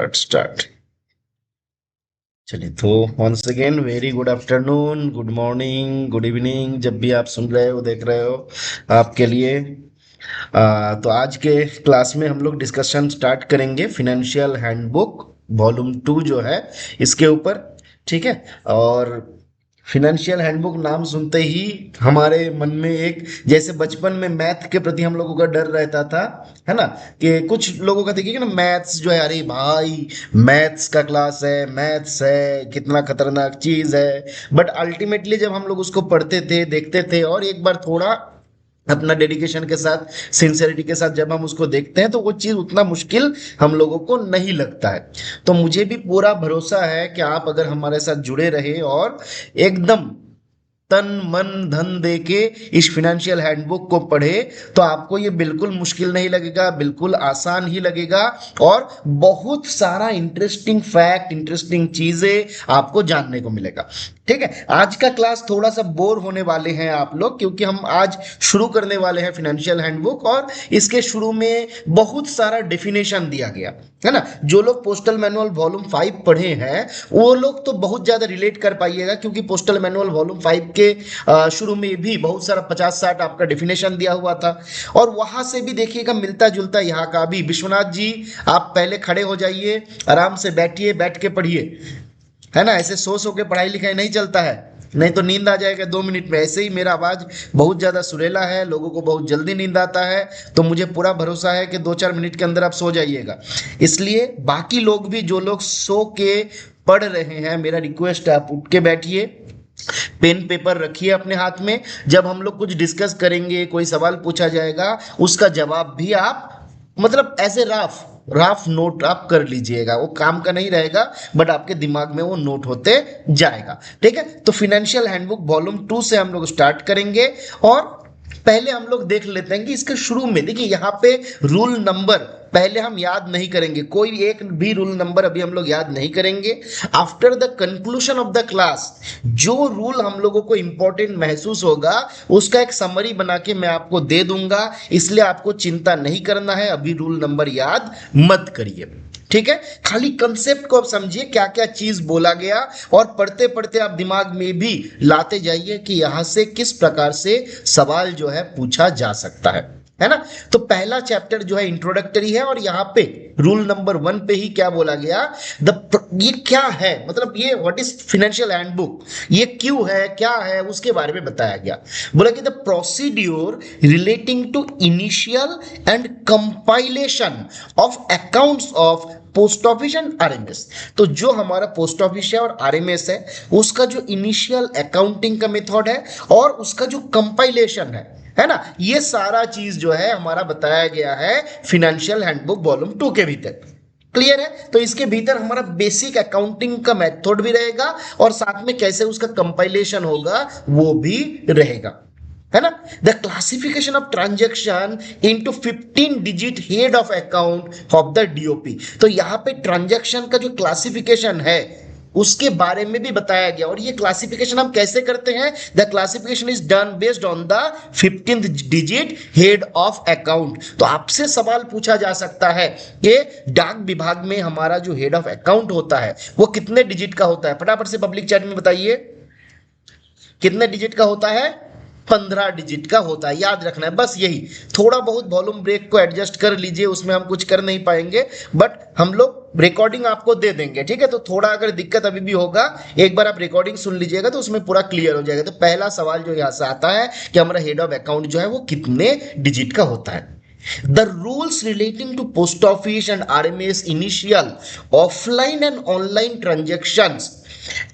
Let's start. चलिए, तो once again very good afternoon, good morning, good evening, जब भी आप सुन रहे हो देख रहे हो आपके लिए। तो आज के क्लास में हम लोग डिस्कशन स्टार्ट करेंगे फिनेंशियल हैंडबुक वॉल्यूम 2 जो है इसके ऊपर। ठीक है। और फिनेंशियल हैंडबुक नाम सुनते ही हमारे मन में एक, जैसे बचपन में मैथ के प्रति हम लोगों का डर रहता था, है ना, कि कुछ लोगों का देखिए ना, मैथ्स जो है, अरे भाई मैथ्स का क्लास है, मैथ्स है कितना खतरनाक चीज है। बट अल्टीमेटली जब हम लोग उसको पढ़ते थे, देखते थे, और एक बार थोड़ा अपना डेडिकेशन के साथ, सिंसेरिटी के साथ जब हम उसको देखते हैं, तो वो चीज उतना मुश्किल हम लोगों को नहीं लगता है। तो मुझे भी पूरा भरोसा है कि आप अगर हमारे साथ जुड़े रहे और एकदम तन मन धन दे के इस फिनेंशियल हैंडबुक को पढ़े, तो आपको ये बिल्कुल मुश्किल नहीं लगेगा, बिल्कुल आसान ही लगेगा। और बहुत सारा इंटरेस्टिंग फैक्ट, इंटरेस्टिंग चीजें आपको जानने को मिलेगा। ठीक है। आज का क्लास थोड़ा सा बोर होने वाले हैं आप लोग, क्योंकि हम आज शुरू करने वाले हैं फिनेंशियल हैंडबुक, और इसके शुरू में बहुत सारा डेफिनेशन दिया गया है ना। जो लोग पोस्टल मैनुअल वॉल्यूम 5 पढ़े हैं वो लोग तो बहुत ज्यादा रिलेट कर पाइएगा, क्योंकि पोस्टल मैनुअल वॉल्यूम 5 के शुरू में भी बहुत सारा 50-60 आपका डेफिनेशन दिया हुआ था। और वहां से भी देखिएगा मिलता जुलता यहाँ का भी। विश्वनाथ जी, आप पहले खड़े हो जाइए, आराम से बैठिए, बैठ के पढ़िए, है ना। ऐसे सो के पढ़ाई लिखाई नहीं चलता है, नहीं तो नींद आ जाएगा 2 मिनट में। ऐसे ही मेरा आवाज बहुत ज्यादा सुरीला है, लोगों को बहुत जल्दी नींद आता है, तो मुझे पूरा भरोसा है कि 2-4 मिनट के अंदर आप सो जाइएगा। इसलिए बाकी लोग भी, जो लोग सो के पढ़ रहे हैं, मेरा रिक्वेस्ट है आप उठ के बैठिए, पेन पेपर रखिए अपने हाथ में। जब हम लोग कुछ डिस्कस करेंगे, कोई सवाल पूछा जाएगा, उसका जवाब भी आप, मतलब ऐसे राफ राफ नोट आप कर लीजिएगा। वो काम का नहीं रहेगा, बट आपके दिमाग में वो नोट होते जाएगा। ठीक है। तो फिनेंशियल हैंडबुक वॉल्यूम 2 से हम लोग स्टार्ट करेंगे। और पहले हम लोग देख लेते हैं कि इसके शुरू में देखिए, यहाँ पे रूल नंबर पहले हम याद नहीं करेंगे, कोई एक भी रूल नंबर अभी हम लोग याद नहीं करेंगे। After the conclusion of the class जो रूल हम लोगों को इंपॉर्टेंट महसूस होगा, उसका एक समरी बना के मैं आपको दे दूंगा। इसलिए आपको चिंता नहीं करना है, अभी रूल नंबर याद मत करिए। ठीक है। खाली कंसेप्ट को आप समझिए, क्या क्या चीज बोला गया, और पढ़ते पढ़ते आप दिमाग में भी लाते जाइए कि यहां से किस प्रकार से सवाल जो है पूछा जा सकता है ना। तो पहला चैप्टर जो है इंट्रोडक्टरी है, और यहाँ पे रूल नंबर 1 पे ही क्या बोला गया, ये क्या है, मतलब ये व्हाट इज फाइनेंशियल हैंडबुक, ये क्यों है, क्या है, उसके बारे में बताया गया। बोला कि the procedure relating to initial and compilation of accounts of post office and RMS. तो जो हमारा पोस्ट ऑफिस है और आरएमएस है, उसका जो इनिशियल अकाउंटिंग का मेथड है और उसका जो कंपाइलेशन है ना, ये सारा चीज जो है हमारा बताया गया है फिनेंशियल हैंडबुक वॉल्यूम 2 के भीतर। क्लियर है। तो इसके भीतर हमारा बेसिक अकाउंटिंग का मेथड भी रहेगा, और साथ में कैसे उसका कंपाइलेशन होगा वो भी रहेगा, है ना। The classification of transaction into 15 digit head of account of the DOP. तो यहां पे ट्रांजेक्शन का जो क्लासिफिकेशन है उसके बारे में भी बताया गया। और ये क्लासिफिकेशन हम कैसे करते हैं, the classification is done based on the 15th digit head of account. तो आपसे सवाल पूछा जा सकता है कि डाक विभाग में हमारा जो हेड ऑफ अकाउंट होता है वो कितने डिजिट का होता है, फटाफट से पब्लिक चैट में बताइए, कितने डिजिट का होता है। 15 डिजिट का होता है, याद रखना है बस यही। थोड़ा बहुत वॉल्यूम ब्रेक को एडजस्ट कर लीजिए, उसमें हम कुछ कर नहीं पाएंगे, बट हम लोग रिकॉर्डिंग आपको दे देंगे। ठीक है। तो थोड़ा अगर दिक्कत अभी भी होगा, एक बार आप रिकॉर्डिंग सुन लीजिएगा तो उसमें पूरा क्लियर हो जाएगा। तो पहला सवाल जो यहां से आता है कि हमारा हेड ऑफ अकाउंट जो है वो कितने डिजिट का होता है। The rules relating to post office and RMS initial offline and online transactions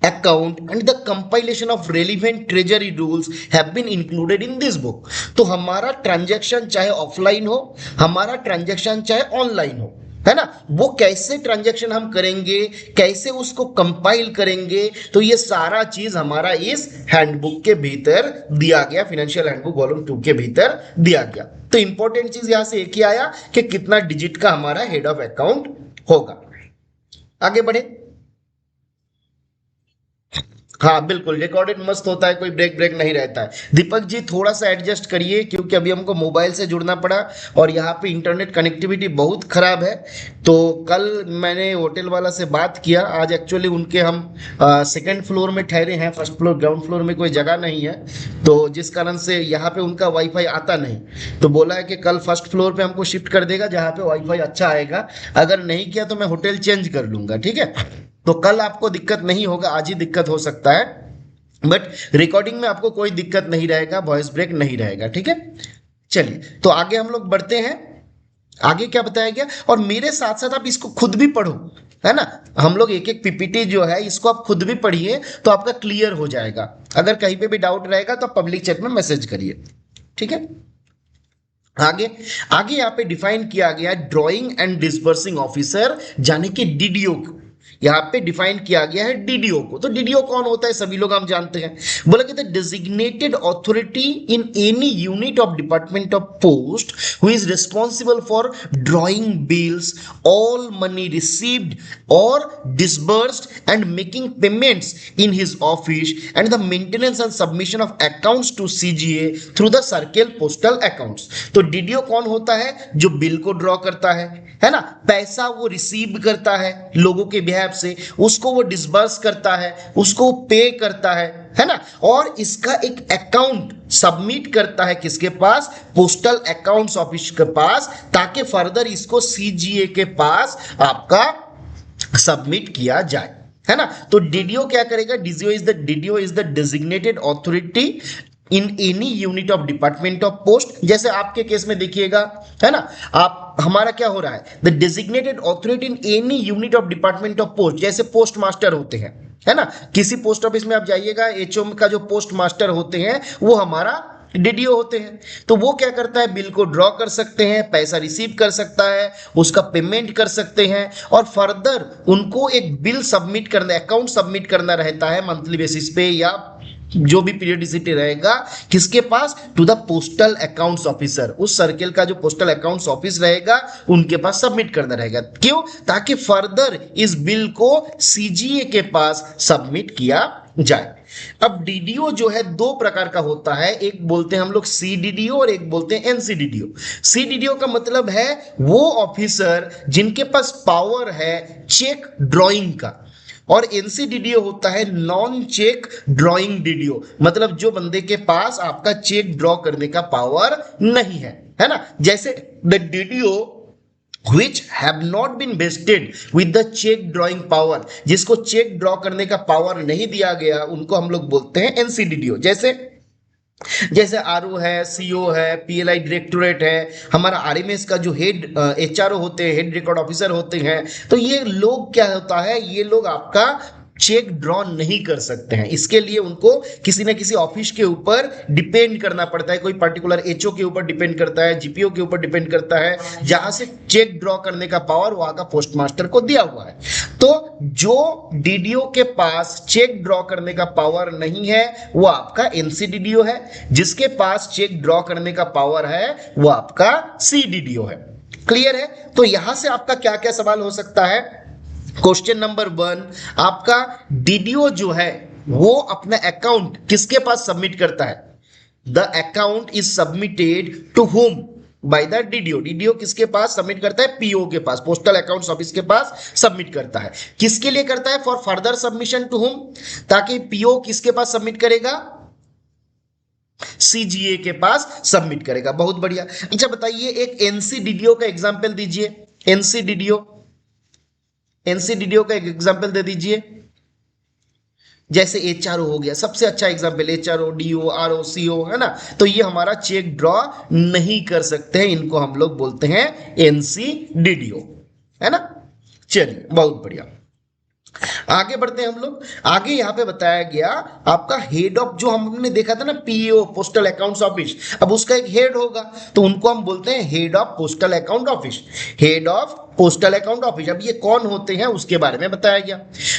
account and the compilation of relevant treasury rules have been included in this book। तो हमारा transaction चाहे ऑफलाइन हो, हमारा ट्रांजैक्शन चाहे online हो, है ना, वो कैसे ट्रांजैक्शन हम करेंगे, कैसे उसको कंपाइल करेंगे, तो ये सारा चीज हमारा इस हैंडबुक के भीतर दिया गया, फाइनेंशियल हैंडबुक वॉल्यूम 2 के भीतर दिया गया। तो इंपॉर्टेंट चीज यहां से एक ही आया कि कितना डिजिट का हमारा हेड ऑफ अकाउंट होगा। आगे बढ़े। हाँ बिल्कुल, रिकॉर्डेड मस्त होता है, कोई ब्रेक ब्रेक नहीं रहता है। दीपक जी थोड़ा सा एडजस्ट करिए, क्योंकि अभी हमको मोबाइल से जुड़ना पड़ा और यहाँ पे इंटरनेट कनेक्टिविटी बहुत खराब है। तो कल मैंने होटल वाला से बात किया, आज एक्चुअली उनके हम सेकंड फ्लोर में ठहरे हैं, फर्स्ट फ्लोर ग्राउंड फ्लोर में कोई जगह नहीं है, तो जिस कारण से यहाँ पे उनका वाईफाई आता नहीं। तो बोला है कि कल फर्स्ट फ्लोर पे हमको शिफ्ट कर देगा जहाँ पे वाईफाई अच्छा आएगा, अगर नहीं किया तो मैं होटल चेंज कर लूंगा, ठीक है। तो कल आपको दिक्कत नहीं होगा, आज ही दिक्कत हो सकता है, बट रिकॉर्डिंग में आपको कोई दिक्कत नहीं रहेगा, वॉइस ब्रेक नहीं रहेगा, ठीक है। चलिए तो आगे हम लोग बढ़ते हैं। आगे क्या बताया गया, और मेरे साथ साथ आप इसको खुद भी पढ़ो, है ना। हम लोग एक एक पीपीटी जो है इसको आप खुद भी पढ़िए, तो आपका क्लियर हो जाएगा। अगर कहीं पे भी डाउट रहेगा तो आप पब्लिक चैट में मैसेज करिए, ठीक है। आगे आगे यहाँ पे डिफाइन किया गया ड्राइंग एंड डिस्बर्सिंग ऑफिसर, यानी कि डीडीओ। यहाँ पे डिफाइन किया गया है डीडीओ को। तो डीडीओ कौन होता है, सभी लोग हम जानते हैं। बोला कि the designated authority in any unit of department of post who is responsible for drawing bills, all money received और disbursed and making payments in his office and the maintenance and submission of accounts to CGA through the circle postal accounts. तो DDO कौन होता है, जो bill को draw करता है ना, पैसा वो रिसीव करता है लोगों के बिहेव से, उसको वो डिसबर्स करता है, उसको पे करता है ना, और इसका एक अकाउंट सबमिट करता है किसके पास, पोस्टल अकाउंट्स ऑफिस के पास, ताकि फर्दर इसको सीजीए के पास आपका सबमिट किया जाए, है ना। तो डीडीओ क्या करेगा, DDO is the designated authority in any unit of department of post. जैसे आपके केस में देखिएगा, है ना, आप हमारा क्या हो रहा है, the designated authority in any unit of department of post, जैसे पोस्ट मास्टर होते हैं, है ना, किसी पोस्ट ऑफिस में आप जाइएगा, एचओ का जो पोस्ट मास्टर होते हैं वो हमारा डीडीओ होते हैं। तो वो क्या करता है, बिल को ड्रॉ कर सकते हैं, पैसा रिसीव कर सकता है, उसका पेमेंट कर सकते हैं, और फर्दर उनको एक बिल सबमिट करना, अकाउंट सबमिट करना रहता है मंथली बेसिस पे, या जो भी पीरियडिसिटी रहेगा, किसके पास, to the postal accounts officer, उस सर्किल का जो पोस्टल अकाउंट्स ऑफिस रहेगा उनके पास सबमिट करना रहेगा। क्यों, ताकि फर्दर इस बिल को सीजीए के पास सबमिट किया जाए। अब डीडीओ जो है दो प्रकार का होता है, एक बोलते हैं हम लोग सीडीडीओ और एक बोलते हैं एनसीडीडीओ। सीडीडीओ का मतलब है वो ऑफिसर जिनके पास पावर है चेक ड्राइंग का, और एनसीडीडीओ होता है नॉन चेक ड्राइंग डीडीओ, मतलब जो बंदे के पास आपका चेक ड्रॉ करने का पावर नहीं है ना। जैसे the DDO which have not been vested with the check drawing power, जिसको चेक ड्रॉ करने का पावर नहीं दिया गया, उनको हम लोग बोलते हैं एनसीडीडीओ। जैसे जैसे आरओ है, सीओ है, पीएलआई डायरेक्टोरेट है, हमारा आरएमएस का जो हेड एचआरओ होते हैं, हेड रिकॉर्ड ऑफिसर होते हैं, तो ये लोग क्या होता है, ये लोग आपका चेक ड्रॉ नहीं कर सकते हैं। इसके लिए उनको किसी न किसी ऑफिस के ऊपर डिपेंड करना पड़ता है, कोई पर्टिकुलर एचओ के ऊपर डिपेंड करता है, जीपीओ के ऊपर डिपेंड करता है, जहां से चेक ड्रॉ करने का पावर वहां का पोस्ट मास्टर को दिया हुआ है। तो जो डीडीओ के पास चेक ड्रॉ करने का पावर नहीं है वो आपका एनसीडीडीओ है, जिसके पास चेक ड्रॉ करने का पावर है वो आपका सीडीडीओ है। क्लियर है। तो यहां से आपका क्या क्या सवाल हो सकता है। क्वेश्चन नंबर 1, आपका डीडीओ जो है वो अपना अकाउंट किसके पास सबमिट करता है, the account is submitted to home by the DDO. DDO किसके पास सबमिट करता है, पीओ के पास, पोस्टल अकाउंट्स ऑफिस के पास सबमिट करता है। किसके लिए करता है, for further submission to home, ताकि पीओ किसके पास सबमिट करेगा, सीजीए के पास सबमिट करेगा। बहुत बढ़िया। अच्छा बताइए, एक एनसीडीडीओ का एग्जांपल दीजिए, एनसीडीडीओ का एक एग्जांपल दे दीजिए। जैसे एचआरओ हो गया, सबसे अच्छा एग्जांपल, एचआरओ, डीओ, आरओ, सीओ, है ना। तो ये हमारा चेक ड्रॉ नहीं कर सकते हैं, इनको हम लोग बोलते हैं एनसीडीडीओ, है ना। चलिए बहुत बढ़िया, आगे बढ़ते हैं हम लोग। आगे यहाँ पे बताया गया आपका हेड ऑफ, जो हमने देखा था ना पीओ, पोस्टल अकाउंट्स ऑफिस, अब उसका एक हेड होगा, तो उनको हम बोलते हैं head of postal account office, head of postal account office. अब ये कौन होते हैं उसके बारे में बताया गया।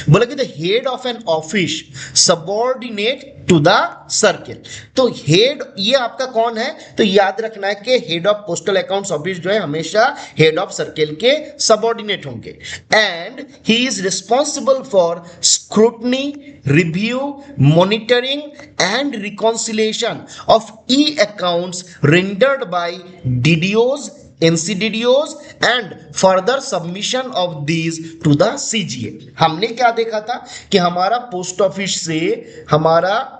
बोला कि the head of an office subordinate to the circle. तो हेड ये आपका कौन है, तो याद रखना है कि head of postal accounts office जो है हमेशा हेड ऑफ सर्किल के सबऑर्डिनेट होंगे, and he is responsible for scrutiny, review, monitoring and reconciliation of e-accounts rendered by DDOs, NCDDOs and further submission of these to the CGA। हमने क्या देखा था कि हमारा पोस्ट ऑफिस से हमारा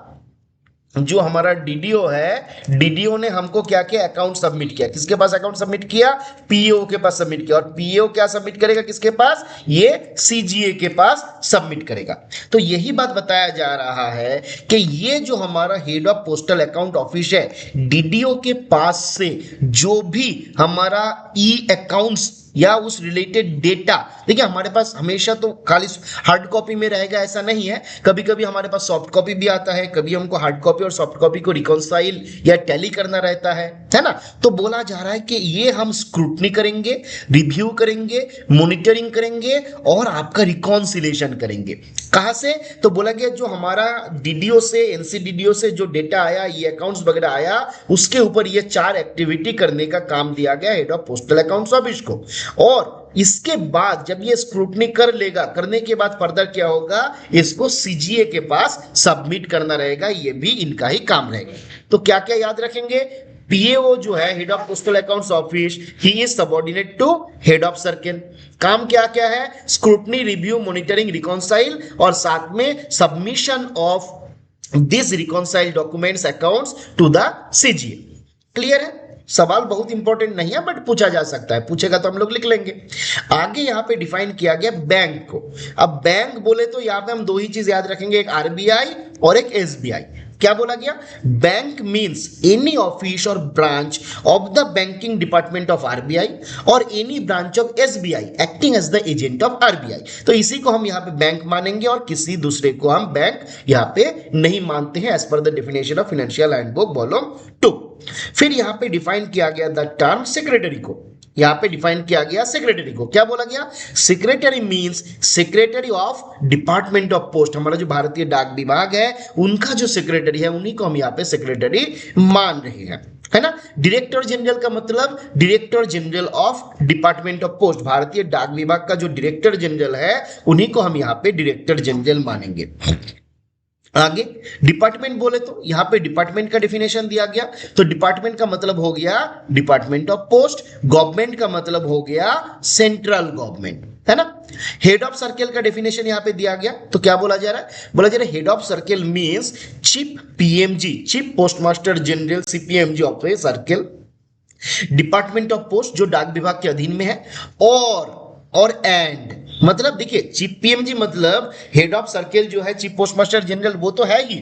डीडीओ है, डीडीओ ने हमको क्या किया, अकाउंट सबमिट किया। किसके पास अकाउंट सबमिट किया? पीओ के पास सबमिट किया। और पीओ क्या सबमिट करेगा किसके पास? ये सीजीए के पास सबमिट करेगा। तो यही बात बताया जा रहा है कि ये जो हमारा head of postal account office है, डीडीओ के पास से जो भी हमारा ई अकाउंट्स या उस रिलेटेड डेटा, देखिए हमारे पास हमेशा तो खाली हार्ड कॉपी में रहेगा ऐसा नहीं है, कभी कभी हमारे पास सॉफ्ट कॉपी भी आता है, कभी हमको हार्ड कॉपी और सॉफ्ट कॉपी को रिकॉन्साइल या टैली करना रहता है ना। तो बोला जा रहा है कि ये हम स्क्रूटनी करेंगे, रिव्यू करेंगे, मॉनिटरिंग करेंगे और आपका रिकॉन्सिलेशन करेंगे। कहां से? तो बोला गया जो हमारा डीडीओ से, एनसीडीडीओ से जो डेटा आया, ये अकाउंट्स वगैरह आया, उसके ऊपर ये 4 एक्टिविटी करने का काम दिया गया head of postal accounts office को। और इसके बाद जब ये स्क्रूटनी कर लेगा, करने के बाद फर्दर क्या होगा, इसको सीजीए के पास सबमिट करना रहेगा, ये भी इनका ही काम रहेगा। तो क्या क्या याद रखेंगे? पीएओ जो है head of postal accounts office, he is subordinate to head of circle. काम क्या क्या है? स्क्रूटनी, रिव्यू, मॉनिटरिंग, रिकॉन्साइल और साथ में submission of this reconcile documents accounts to the CGA. Clear है? सवाल बहुत इंपॉर्टेंट नहीं है बट पूछा जा सकता है, पूछेगा तो हम लोग लिख लेंगे। आगे यहां पे डिफाइन किया गया बैंक को। अब बैंक बोले तो यहां पे हम 2 ही चीज याद रखेंगे, एक आरबीआई और एक एसबीआई। क्या बोला गया? बैंक मींस एनी ऑफिस और branch of the banking department of RBI और any branch of SBI acting as the agent of RBI. तो इसी को हम यहां पे बैंक मानेंगे और किसी दूसरे को हम बैंक यहां पे नहीं मानते हैं, as per the definition of financial handbook volume 2। फिर यहां पे डिफाइन किया गया द टर्म सेक्रेटरी को। यहां पे डिफाइन किया गया सेक्रेटरी को। क्या बोला गया? Secretary means secretary of department of post. हमारा जो भारतीय डाक विभाग है उनका जो सेक्रेटरी है, उन्हीं को हम यहां पे सेक्रेटरी मान रहे हैं, है ना। डायरेक्टर जनरल का मतलब director general of department of post. भारतीय डाक विभाग का जो डायरेक्टर जनरल है, उन्हीं को हम यहां पे डायरेक्टर जनरल मानेंगे। आगे डिपार्टमेंट बोले तो यहां पे डिपार्टमेंट का डेफिनेशन दिया गया। तो डिपार्टमेंट का मतलब हो गया डिपार्टमेंट ऑफ पोस्ट, गवर्नमेंट का मतलब हो गया सेंट्रल गवर्नमेंट, है ना। हेड ऑफ सर्किल का डेफिनेशन यहां पे दिया गया। तो क्या बोला जा रहा है? बोला जा रहा है head of circle means chief PMG, chief post master general CPMG of a circle, department of post जो डाक विभाग के अधीन में है, और एंड मतलब देखिए चीफ पीएमजी मतलब हेड ऑफ सर्किल जो है चीफ पोस्ट मास्टर जनरल, वो तो है ही,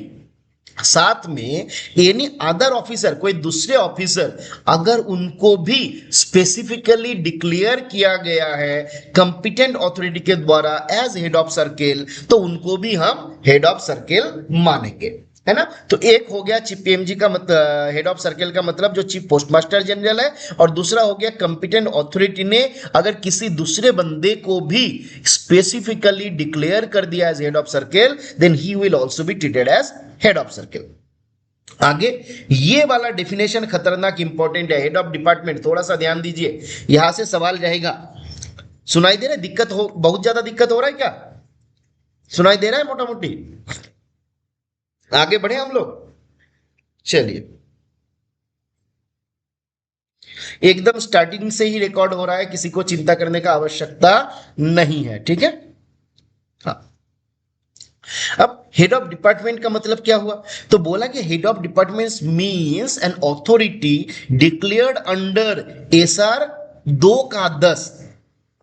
साथ में एनी अदर ऑफिसर, कोई दूसरे ऑफिसर अगर उनको भी स्पेसिफिकली डिक्लेयर किया गया है कंपिटेंट अथॉरिटी के द्वारा एज हेड ऑफ सर्किल, तो उनको भी हम हेड ऑफ सर्किल मानेंगे, है ना। तो एक हो गया चीफ पीएमजी का मतलब, हेड ऑफ सर्किल का मतलब जो चीफ पोस्ट मास्टर जनरल है, और दूसरा हो गया कंपिटेंट अथॉरिटी ने अगर किसी दूसरे बंदे को भी स्पेसिफिकली डिक्लेयर कर दिया as head of circle, then he will also be treated as head of circle. आगे ये वाला डेफिनेशन खतरनाक इंपॉर्टेंट है, हेड ऑफ डिपार्टमेंट। थोड़ा सा ध्यान दीजिए, यहां से सवाल रहेगा। सुनाई दे रहा है? दिक्कत हो, बहुत ज्यादा दिक्कत हो रहा है क्या? सुनाई दे रहा है मोटा मोटी? आगे बढ़े हम लोग, चलिए। एकदम स्टार्टिंग से ही रिकॉर्ड हो रहा है, किसी को चिंता करने का आवश्यकता नहीं है, ठीक है। हाँ, अब हेड ऑफ डिपार्टमेंट का मतलब क्या हुआ? तो बोला कि head of department means an authority declared under SR 2/10,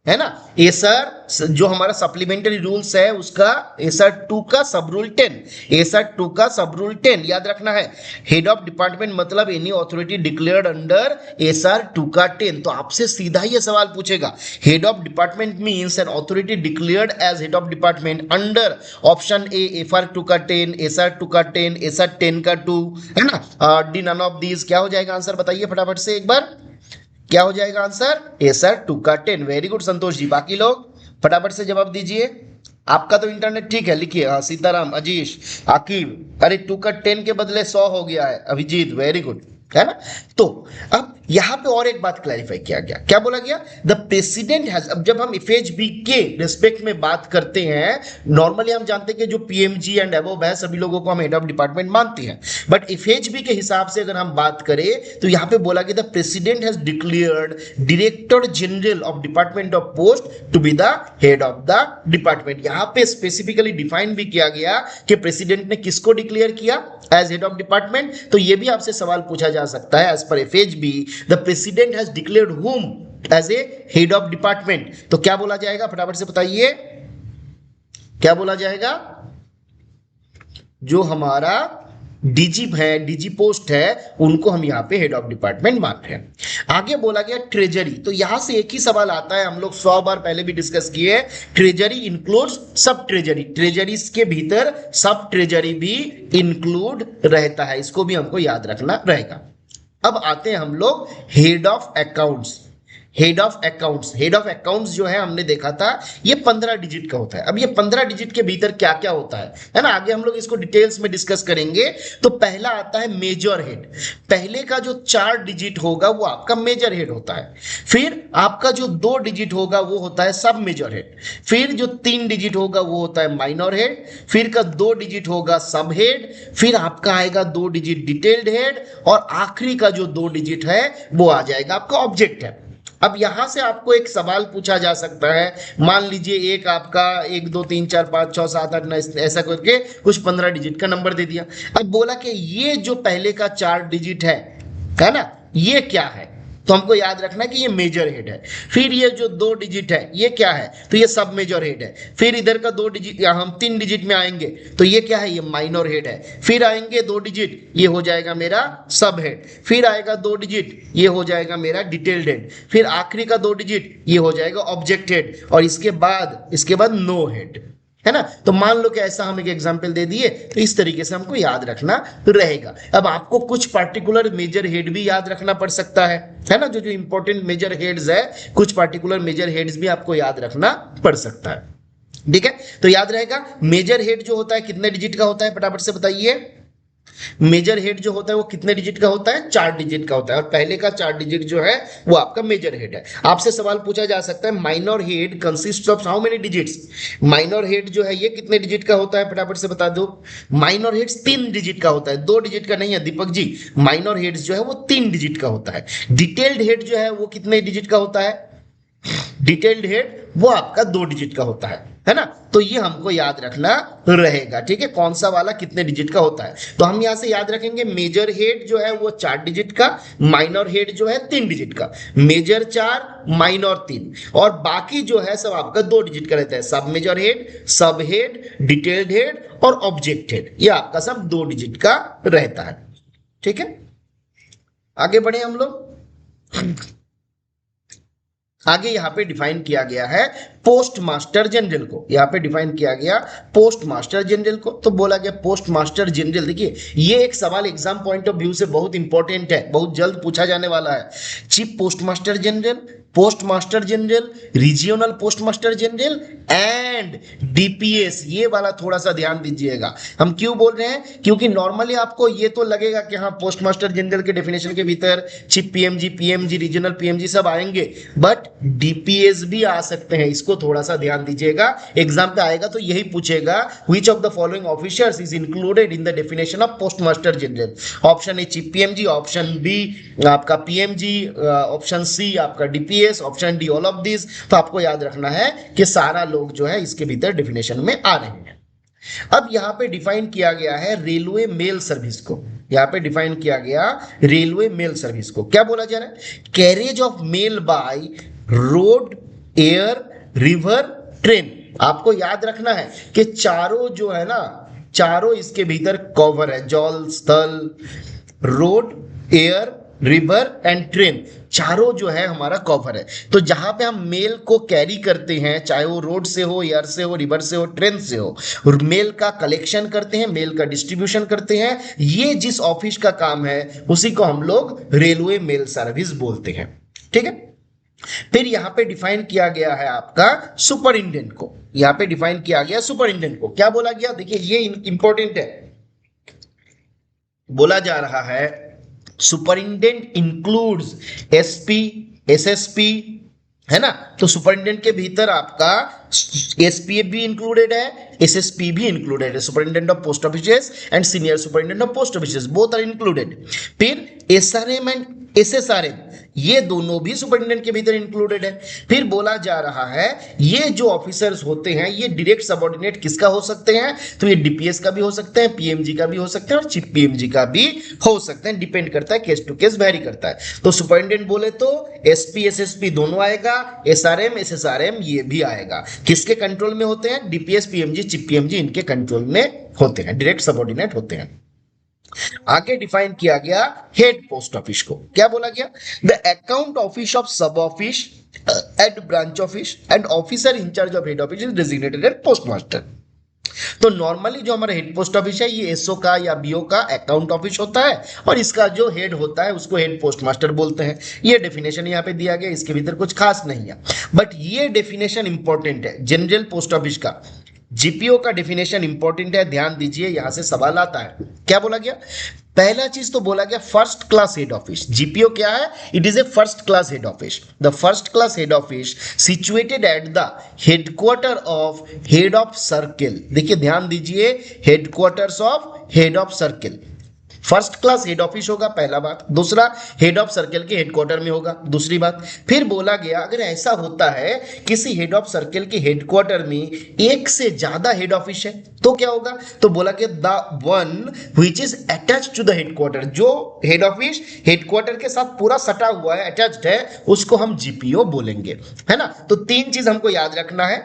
है ना। एसआर जो हमारा सप्लीमेंट्री रूल्स है उसका एसआर 2 का सब रूल 10, एसआर 2 का सब रूल 10 याद रखना है। हेड ऑफ डिपार्टमेंट मतलब any authority declared under SR 2 का 10। तो आपसे सीधा ही ये सवाल पूछेगा, head of department means an authority declared as head of department under option A FR 2 का 10, एसआर 2 का 10, एसआर 10 का 2, है ना। D none of these. क्या हो जाएगा आंसर? बताइए फटाफट से एक बार, क्या हो जाएगा आंसर? एसआर 2 का 10। वेरी गुड संतोष जी, बाकी लोग फटाफट से जवाब दीजिए। आपका तो इंटरनेट ठीक है, लिखिए। हाँ, सीताराम, अजीश, आकिब, अरे 2 का 10 के बदले 100 हो गया है। अभिजीत, वेरी गुड, है ना। तो अब यहां पे और एक बात क्लैरिफाई किया गया, क्या बोला गया, द प्रेसिडेंट हैज, अब जब हम एफएचबी के रिस्पेक्ट में बात करते हैं, नॉर्मली हम जानते हैं कि जो पीएमजी एंड अबव है सभी लोगों को हम हेड ऑफ डिपार्टमेंट मानते हैं, बट एफएचबी के हिसाब से अगर हम बात करें तो यहां पे बोला गया the president has declared director general of department of post to be the head of the department. यहां पे स्पेसिफिकली डिफाइन भी किया गया कि प्रेसिडेंट ने किसको डिक्लेयर किया एज हेड ऑफ डिपार्टमेंट। तो यह भी आपसे सवाल पूछा जा सकता है, एज पर FHB the president has declared whom as a head of department. तो क्या बोला जाएगा, फटाफट से बताइए, क्या बोला जाएगा, जो हमारा डीजी है, डीजी पोस्ट है, उनको हम यहां पे हेड ऑफ डिपार्टमेंट मान रहे हैं। आगे बोला गया ट्रेजरी, तो यहां से एक ही सवाल आता है, हम लोग 100 बार पहले भी डिस्कस किए, ट्रेजरी इंक्लूड्स सब ट्रेजरी, ट्रेजरी के भीतर सब ट्रेजरी भी इंक्लूड रहता है, इसको भी हमको याद रखना रहेगा। अब आते हैं हम लोग head of accounts. Head of accounts, head of accounts जो है हमने देखा था ये 15 डिजिट का होता है। अब ये 15 डिजिट के भीतर क्या क्या होता है ना, आगे हम लोग इसको डिटेल्स में डिस्कस करेंगे। तो पहला आता है मेजर हेड, पहले का जो 4 डिजिट होगा वो आपका मेजर हेड होता है। फिर आपका जो 2 डिजिट होगा वो होता है सब मेजर हेड। फिर जो 3 डिजिट होगा वो होता है माइनर हेड। फिर का 2 डिजिट होगा सब हेड। फिर आपका आएगा 2 डिजिट डिटेल्ड हेड। और आखिरी का जो 2 डिजिट है वो आ जाएगा आपका ऑब्जेक्ट है। अब यहां से आपको एक सवाल पूछा जा सकता है, मान लीजिए एक आपका 1 2 3 4 5 6 7 8 9 ऐसा करके कुछ 15 डिजिट का नंबर दे दिया। अब बोला कि ये जो पहले का 4 डिजिट है ना, ये क्या है, तो हमको याद रखना है कि ये मेजर हेड है। फिर ये जो 2 डिजिट है ये क्या है, तो ये सब मेजर हेड है। फिर इधर का 2 डिजिट, हम 3 डिजिट में आएंगे तो ये क्या है, ये माइनर हेड है। फिर आएंगे 2 डिजिट, ये हो जाएगा मेरा सब हेड। फिर आएगा 2 डिजिट, ये हो जाएगा मेरा डिटेल्ड हेड। फिर आखिरी का 2 डिजिट ये हो जाएगा ऑब्जेक्ट हेड। और इसके बाद नो हेड, है ना। तो मान लो कि ऐसा हम एक एग्जांपल दे दिए, तो इस तरीके से हमको याद रखना रहेगा। अब आपको कुछ पार्टिकुलर मेजर हेड भी याद रखना पड़ सकता है ना, जो जो इंपॉर्टेंट मेजर हेड्स है, कुछ पार्टिकुलर मेजर हेड्स भी आपको याद रखना पड़ सकता है। ठीक है, तो याद रहेगा मेजर हेड जो होता है कितने डिजिट का होता है, फटाफट से बताइए। मेजर हेड जो होता है वो कितने डिजिट का होता है, 4 डिजिट का होता है। और पहले का 4 डिजिट जो है वो आपका मेजर हेड है। आपसे सवाल पूछा जा सकता है minor head consist of how many digits, minor head जो है ये कितने डिजिट का होता है, फटाफट से बता दो। माइनर हेड 3 डिजिट का होता है, 2 डिजिट का नहीं है दीपक जी। माइनर हेड जो है वो 3 डिजिट का होता है। डिटेल्ड हेड जो है वो कितने डिजिट का होता है, डिटेल्ड हेड वो आपका 2 डिजिट का होता है ना। तो ये हमको याद रखना रहेगा, ठीक है, कौन सा वाला कितने डिजिट का होता है। तो हम यहां से याद रखेंगे मेजर हेड जो है वो 4 डिजिट का, माइनर हेड जो है 3 डिजिट का। मेजर 4, माइनर 3, और बाकी जो है सब आपका 2 डिजिट का रहता है। सब मेजर हेड, सब हेड, डिटेल्ड हेड और ऑब्जेक्ट हेड, ये आपका सब 2 डिजिट का रहता है। ठीक है, आगे बढ़े हम लोग। आगे यहां पे डिफाइन किया गया है पोस्ट मास्टर जनरल को, यहां पे डिफाइन किया गया पोस्ट मास्टर जनरल को। तो बोला गया पोस्ट मास्टर जनरल, देखिए ये एक सवाल एग्जाम पॉइंट ऑफ व्यू से बहुत इंपॉर्टेंट है, बहुत जल्द पूछा जाने वाला है। Chief post master general, post master general, regional post master general and DPS, ये वाला थोड़ा सा ध्यान दीजिएगा। हम क्यों बोल रहे हैं, क्योंकि नॉर्मली आपको ये तो लगेगा कि हाँ पोस्ट मास्टर जनरल के डेफिनेशन के भीतर chief PMG, PMG, regional PMG सब आएंगे, बट डीपीएस भी आ सकते हैं, इसको थोड़ा सा ध्यान दीजिएगा। एग्जाम पे आएगा तो यही पूछेगा, which of the following officers is included in the definition of post master general. Option A chief PMG, option B आपका पीएमजी, ऑप्शन सी आपका DPS, option D all of this. तो आपको याद रखना है कि सारा लोग जो है इसके भीतर डेफिनेशन में आ रहे हैं। अब यहां पे डिफाइन किया गया है रेलवे मेल सर्विस को, यहां पे डिफाइन किया गया रेलवे मेल सर्विस को। क्या बोला जा रहा है, carriage of male by road, air, river, train. आपको याद रखना है कि चारों जो है ना, चारों इसके भीतर कवर है, जल, स्थल, road, air, river and train, चारों जो है हमारा कवर है। तो जहां पे हम मेल को कैरी करते हैं, चाहे वो रोड से हो, एयर से हो, रिवर से हो, ट्रेन से हो, मेल का कलेक्शन करते हैं, मेल का डिस्ट्रीब्यूशन करते हैं, ये जिस ऑफिस का काम है उसी को हम लोग रेलवे मेल सर्विस बोलते हैं। ठीक है, फिर यहां पे डिफाइन किया गया है आपका सुपरिटेंडेंट को, यहां पे डिफाइन किया गया सुपरिटेंडेंट को। क्या बोला गया, देखिए ये इंपॉर्टेंट है, बोला जा रहा है सुपरिटेंडेंट इंक्लूड्स एसपी, एसएसपी, है ना। तो सुपरिटेंडेंट के भीतर आपका एसपीएफ भी इंक्लूडेड है, एसएसपी भी इंक्लूडेड है, superintendent of post offices and senior superintendent of post offices both are included. फिर एसआरएम एंड एसएसआरएम ये दोनों भी सुपरिटेंडेंट के भीतर इंक्लूडेड है। फिर बोला जा रहा है ये जो ऑफिसर्स होते हैं ये डायरेक्ट सबऑर्डिनेट किसका हो सकते हैं, तो ये डीपीएस का भी हो सकते हैं, पीएमजी का भी हो सकते हैं और चीफ पीएमजी का भी हो सकते हैं, डिपेंड करता है, केस टू केस वेरी करता है। तो सुपरिटेंडेंट बोले तो एसपी एसएसपी दोनों आएगा, एसआरएम एसएसआरएम ये भी आएगा। किसके कंट्रोल में होते हैं, डीपीएस पीएमजी चीफ पीएमजी इनके कंट्रोल में होते हैं, डायरेक्ट सबऑर्डिनेट होते हैं। आगे डिफाइन किया गया हेड पोस्ट ऑफिस को, क्या बोला गया, the account office of sub office at branch office and officer in charge of head office is designated as post master. तो नॉर्मली जो हमारा हेड पोस्ट ऑफिस है ये एसओ का या बीओ का अकाउंट ऑफिस होता है और इसका जो हेड होता है उसको हेड पोस्ट मास्टर बोलते हैं। ये डेफिनेशन यहाँ पे दिया गया, इसके भीतर कुछ खास नहीं है, बट ये डेफिनेशन इंपॉर्टेंट है जनरल पोस्ट ऑफिस का। जीपीओ का डेफिनेशन इंपॉर्टेंट है, ध्यान दीजिए, यहां से सवाल आता है। क्या बोला गया, पहला चीज तो बोला गया first class head office. GPO क्या है, it is A first class head office. The first class head office situated at the headquarter of head of circle. देखिए ध्यान दीजिए, headquarters of head of circle, first class head office होगा, पहला बात। दूसरा, head of circle के headquarter में होगा, दूसरी बात। फिर बोला गया अगर ऐसा होता है किसी हेड ऑफ सर्किल के हेडक्वार्टर में एक से ज्यादा हेड ऑफिस है तो क्या होगा, तो बोला कि the one which is attached to the headquarter, जो हेड ऑफिस हेडक्वार्टर के साथ पूरा सटा हुआ है, अटैच्ड है, उसको हम जीपीओ बोलेंगे, है ना। तो तीन चीज हमको याद रखना है,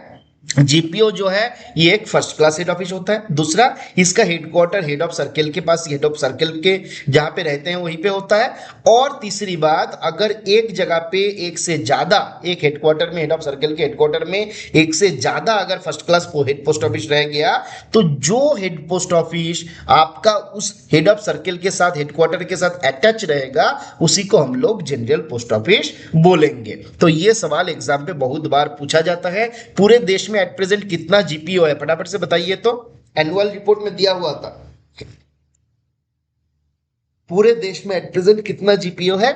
जीपीओ जो है ये एक फर्स्ट क्लास हेड ऑफिस होता है, दूसरा इसका हेडक्वार्टर हेड ऑफ सर्किल के पास, हेड ऑफ सर्किल के जहां पे रहते हैं वहीं पे होता है, और तीसरी बात अगर एक जगह पे एक से ज्यादा, एक हेडक्वार्टर में हेड ऑफ सर्किल के हेडक्वार्टर में एक से ज्यादा अगर first class head post office रह गया तो जो हेड पोस्ट ऑफिस आपका उस हेड ऑफ सर्किल के साथ हेडक्वार्टर के साथ अटैच रहेगा उसी को हम लोग जनरल पोस्ट ऑफिस बोलेंगे। तो ये सवाल एग्जाम पे बहुत बार पूछा जाता है। पूरे देश में एट प्रेजेंट कितना जीपीओ है, फटाफट से बताइए तो, एनुअल रिपोर्ट में दिया हुआ था। पूरे देश में एट प्रेजेंट कितना जीपीओ है,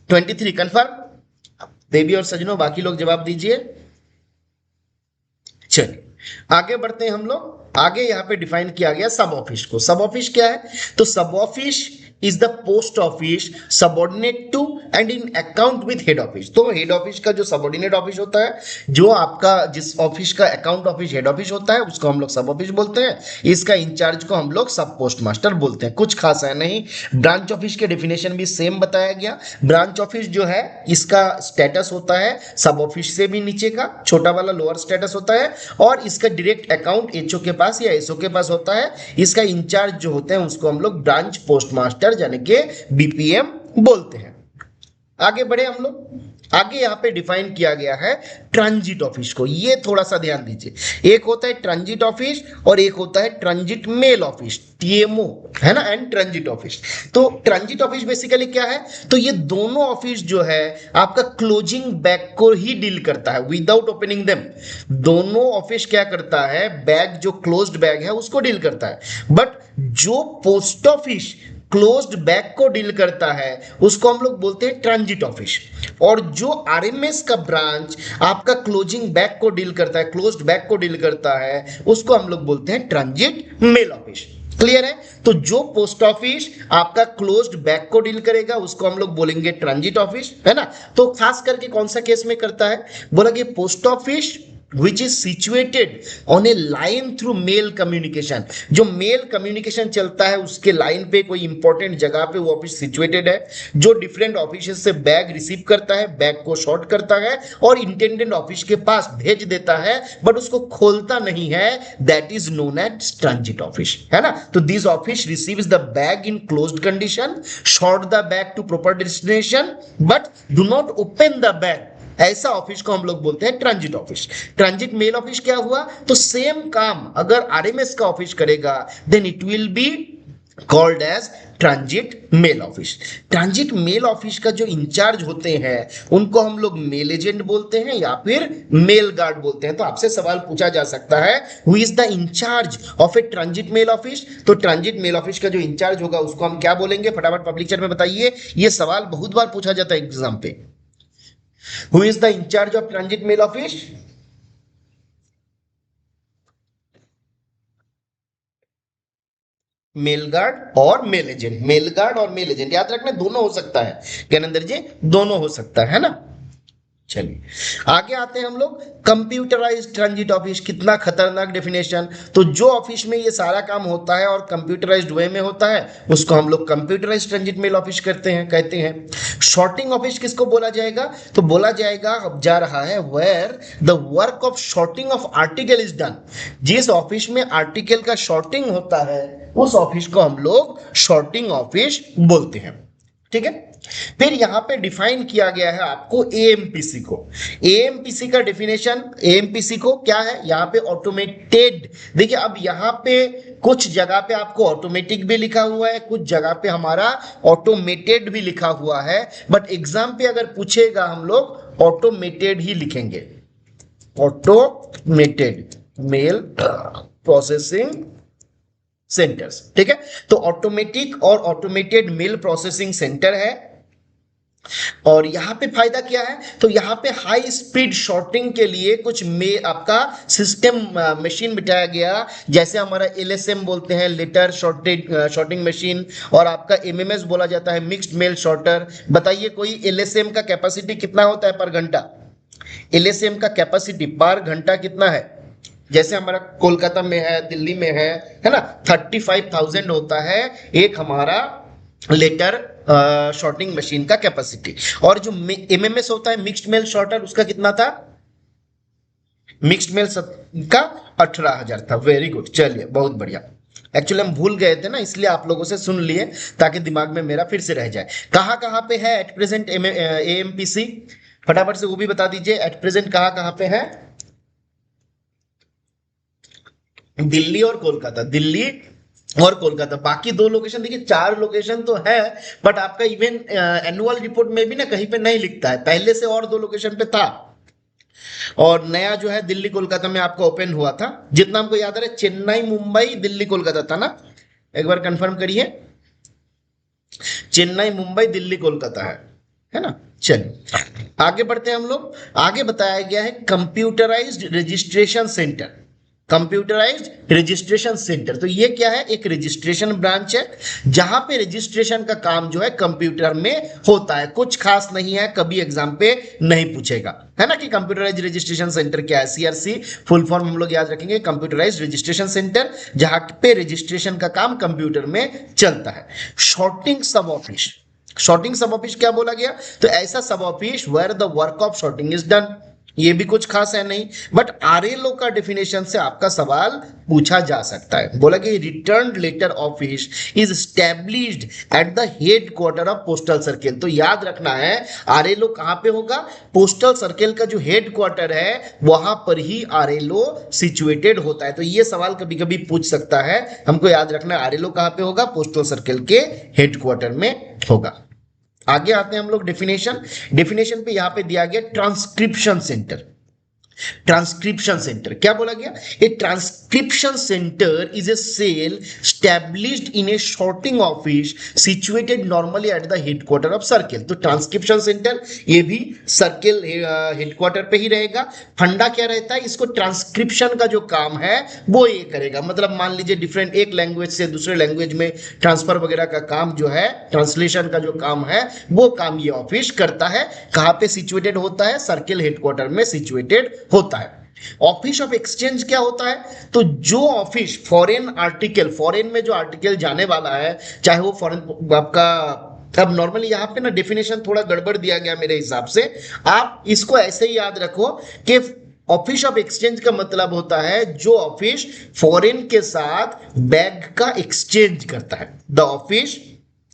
23 कंफर्म। देवी और सजनों बाकी लोग जवाब दीजिए। चलिए आगे बढ़ते हैं हम लोग। आगे यहां पे डिफाइन किया गया सब ऑफिस को। सब ऑफिस क्या है, तो sub office is the post office subordinate to and in account with head office. तो हेड ऑफिस का जो सबऑर्डिनेट ऑफिस होता है, जो आपका जिस ऑफिस का अकाउंट ऑफिस हेड ऑफिस होता है उसको हम लोग सब ऑफिस बोलते हैं, इसका इंचार्ज को हम लोग सब पोस्ट मास्टर बोलते हैं, कुछ खास है नहीं। ब्रांच ऑफिस के डेफिनेशन भी सेम बताया गया। ब्रांच ऑफिस जो है इसका स्टेटस होता है सब ऑफिस से भी नीचे का, छोटा वाला लोअर स्टेटस होता है, और इसका डायरेक्ट अकाउंट एचओ के पास या एसओ के पास होता है। इसका इंचार्ज जो होते हैं उसको हम लोग ब्रांच पोस्ट मास्टर यानी कि बीपीएम बोलते हैं। आगे बढ़े हम लोग। आगे यहां पे डिफाइन किया गया है ट्रांजिट ऑफिस को। ये थोड़ा सा ध्यान दीजिए, एक होता है ट्रांजिट ऑफिस और एक होता है ट्रांजिट मेल ऑफिस, टीएमओ, है ना, एंड ट्रांजिट ऑफिस। तो ट्रांजिट ऑफिस बेसिकली क्या है, तो ये दोनों ऑफिस जो है आपका क्लोजिंग बैग को ही डील करता है विदाउट ओपनिंग देम। दोनों ऑफिस क्या करता है, बैग जो क्लोज्ड बैग है उसको डील करता है, बट जो पोस्ट ऑफिस क्लोज्ड बैग को डील करता है उसको हम लोग बोलते हैं ट्रांजिट ऑफिस। और जो आरएमएस का ब्रांच आपका क्लोजिंग बैग को डील करता है, क्लोज्ड बैग को डील करता है, उसको हम लोग बोलते हैं ट्रांजिट मेल ऑफिस। क्लियर है। तो जो पोस्ट ऑफिस आपका क्लोज्ड बैग को डील करेगा उसको हम लोग बोलेंगे ट्रांजिट ऑफिस, है ना। तो खास करके कौन सा केस में करता है, बोला कि post office which is situated on a line through mail communication। जो मेल कम्युनिकेशन चलता है उसके लाइन पे कोई इंपॉर्टेंट जगह पे वो ऑफिस सिचुएटेड है, जो डिफरेंट ऑफिस से बैग रिसीव करता है, बैग को शॉर्ट करता है और इंटेंडेंट ऑफिस के पास भेज देता है बट उसको खोलता नहीं है, that is known as transit office, है ना। तो this office receives the bag in closed condition, sort the bag to proper destination but do not open the bag. ऐसा ऑफिस को हम लोग बोलते हैं transit office. Transit mail office क्या हुआ, तो सेम काम अगर आरएमएस का ऑफिस करेगा then it will be called as transit mail office. Transit mail office का जो इंचार्ज होते हैं उनको हम लोग मेल एजेंट बोलते हैं या फिर मेल गार्ड बोलते हैं। तो आपसे सवाल पूछा जा सकता है who is the in charge of a transit mail office. तो ट्रांजिट मेल ऑफिस का जो इंचार्ज होगा उसको हम क्या बोलेंगे, फटाफट पब्लिक चैट में बताइए। ये सवाल बहुत बार पूछा जाता है एग्जाम पे। Who is the in charge of transit mail office? Mail guard और मेल एजेंट, मेल गार्ड और मेल एजेंट याद रखना, दोनों हो सकता है ज्ञानेंद्र जी, दोनों हो सकता है ना। चलिए आगे आते हैं हम लोग। कंप्यूटराइज्ड ट्रांजिट ऑफिस, कितना खतरनाक डेफिनेशन। तो जो ऑफिस में ये सारा काम होता है और कंप्यूटराइज्ड वे में होता है उसको हम लोग कंप्यूटराइज्ड ट्रांजिट मेल ऑफिस करते हैं, कहते हैं। शॉर्टिंग ऑफिस किसको बोला जाएगा? तो बोला जाएगा, अब जा रहा है, where the work of sorting of article is done. जिस ऑफिस में आर्टिकल का शॉर्टिंग होता है उस ऑफिस को हम लोग शॉर्टिंग ऑफिस बोलते हैं। ठीक है। फिर यहां पे डिफाइन किया गया है आपको एएमपीसी को। एएमपीसी का डेफिनेशन, एएमपीसी को क्या है, यहां पे ऑटोमेटेड। देखिए अब यहां पे कुछ जगह पे आपको ऑटोमेटिक भी लिखा हुआ है, कुछ जगह पे हमारा ऑटोमेटेड भी लिखा हुआ है, बट एग्जाम पे अगर पूछेगा हम लोग ऑटोमेटेड ही लिखेंगे। Automated mail processing centres. ठीक है। तो ऑटोमेटिक और ऑटोमेटेड मेल प्रोसेसिंग सेंटर है। और यहां पे फायदा क्या है, तो यहां पे हाई स्पीड शॉर्टिंग के लिए कुछ में आपका सिस्टम मशीन बिठाया गया, जैसे हमारा एलएसएम बोलते हैं, लेटर शॉर्टिंग मशीन, और आपका एमएमएस बोला जाता है, मिक्स्ड मेल शॉर्टर। बताइए कोई एलएसएम का कैपेसिटी कितना होता है पर घंटा? एलएसएम का कैपेसिटी पर घंटा कितना है? जैसे हमारा कोलकाता में है, दिल्ली में है ना, 35,000 होता है एक हमारा लेटर शॉर्टिंग मशीन का कैपेसिटी। और जो एमएमएस होता है मिक्स्ड मेल शॉर्टर, उसका कितना था? मिक्स्ड मेल का 18,000 था। वेरी गुड, चलिए बहुत बढ़िया। एक्चुअली हम भूल गए थे ना, इसलिए आप लोगों से सुन लिए ताकि दिमाग में मेरा फिर से रह जाए। कहां कहां पे है एट प्रेजेंट एएमपीसी? फटाफट से वो भी बता दीजिए, एट प्रेजेंट कहां कहां पे है? दिल्ली और कोलकाता, दिल्ली और कोलकाता। बाकी दो लोकेशन, देखिए 4 लोकेशन तो है, बट आपका इवन एनुअल रिपोर्ट में भी ना कहीं पे नहीं लिखता है, पहले से और 2 लोकेशन पे था, और नया जो है दिल्ली कोलकाता में आपका ओपन हुआ था। जितना हमको याद आ रहा है चेन्नई मुंबई दिल्ली कोलकाता था ना, एक बार कंफर्म करिए। चेन्नई मुंबई दिल्ली कोलकाता है ना। चलिए आगे बढ़ते हैं हम लोग। आगे बताया गया है computerised registration centre. Computerised registration centre, तो ये क्या है? एक रजिस्ट्रेशन ब्रांच है जहां पे रजिस्ट्रेशन का काम जो है कंप्यूटर में होता है। कुछ खास नहीं है, कभी एग्जाम पे नहीं पूछेगा, है ना, कि कंप्यूटराइज्ड रजिस्ट्रेशन सेंटर क्या है। सीआरसी फुल फॉर्म हम लोग याद रखेंगे, कंप्यूटराइज्ड रजिस्ट्रेशन सेंटर, जहां पे रजिस्ट्रेशन का काम कंप्यूटर में चलता है। शॉर्टिंग सब ऑफिस, शॉर्टिंग सब ऑफिस क्या बोला गया? तो ऐसा sub office where the work of sorting is done. ये भी कुछ खास है नहीं, बट आरएलओ का डेफिनेशन से आपका सवाल पूछा जा सकता है। बोला कि return letter office is established at the head quarter of postal circle. तो याद रखना है आरएलओ कहां पे होगा? पोस्टल सर्किल का जो हेड क्वार्टर है वहां पर ही आरएलओ सिचुएटेड होता है। तो ये सवाल कभी कभी पूछ सकता है, हमको याद रखना है आरएलओ कहां पे होगा? पोस्टल सर्किल के हेड क्वार्टर में होगा। आगे आते हैं हम लोग डेफिनेशन। डेफिनेशन पे यहां पे दिया गया ट्रांसक्रिप्शन सेंटर। ट्रांसक्रिप्शन सेंटर क्या बोला गया? A transcription centre is a cell established in a sorting office situated normally at the headquarter of circle. तो ट्रांसक्रिप्शन सेंटर ये भी सर्किल हेडक्वार्टर पे ही रहेगा। फंडा क्या रहता है? इसको ट्रांसक्रिप्शन का जो काम है वो ये करेगा। मतलब मान लीजिए डिफरेंट एक लैंग्वेज से दूसरे लैंग्वेज में ट्रांसफर वगैरह का काम जो है, ट्रांसलेशन का जो काम है, वो काम ये ऑफिस करता है। कहां पे सिचुएटेड होता है? सर्किल हेडक्वार्टर में सिचुएटेड होता है। ऑफिस ऑफ एक्सचेंज क्या होता है? तो जो ऑफिस फॉरेन आर्टिकल, फॉरेन में जो आर्टिकल जाने वाला है, चाहे वो फॉरेन आपका, अब नॉर्मली यहां पे ना डेफिनेशन थोड़ा गड़बड़ दिया गया मेरे हिसाब से, आप इसको ऐसे ही याद रखो कि ऑफिस ऑफ एक्सचेंज का मतलब होता है जो ऑफिस फॉरेन के साथ बैग का एक्सचेंज करता है। द ऑफिस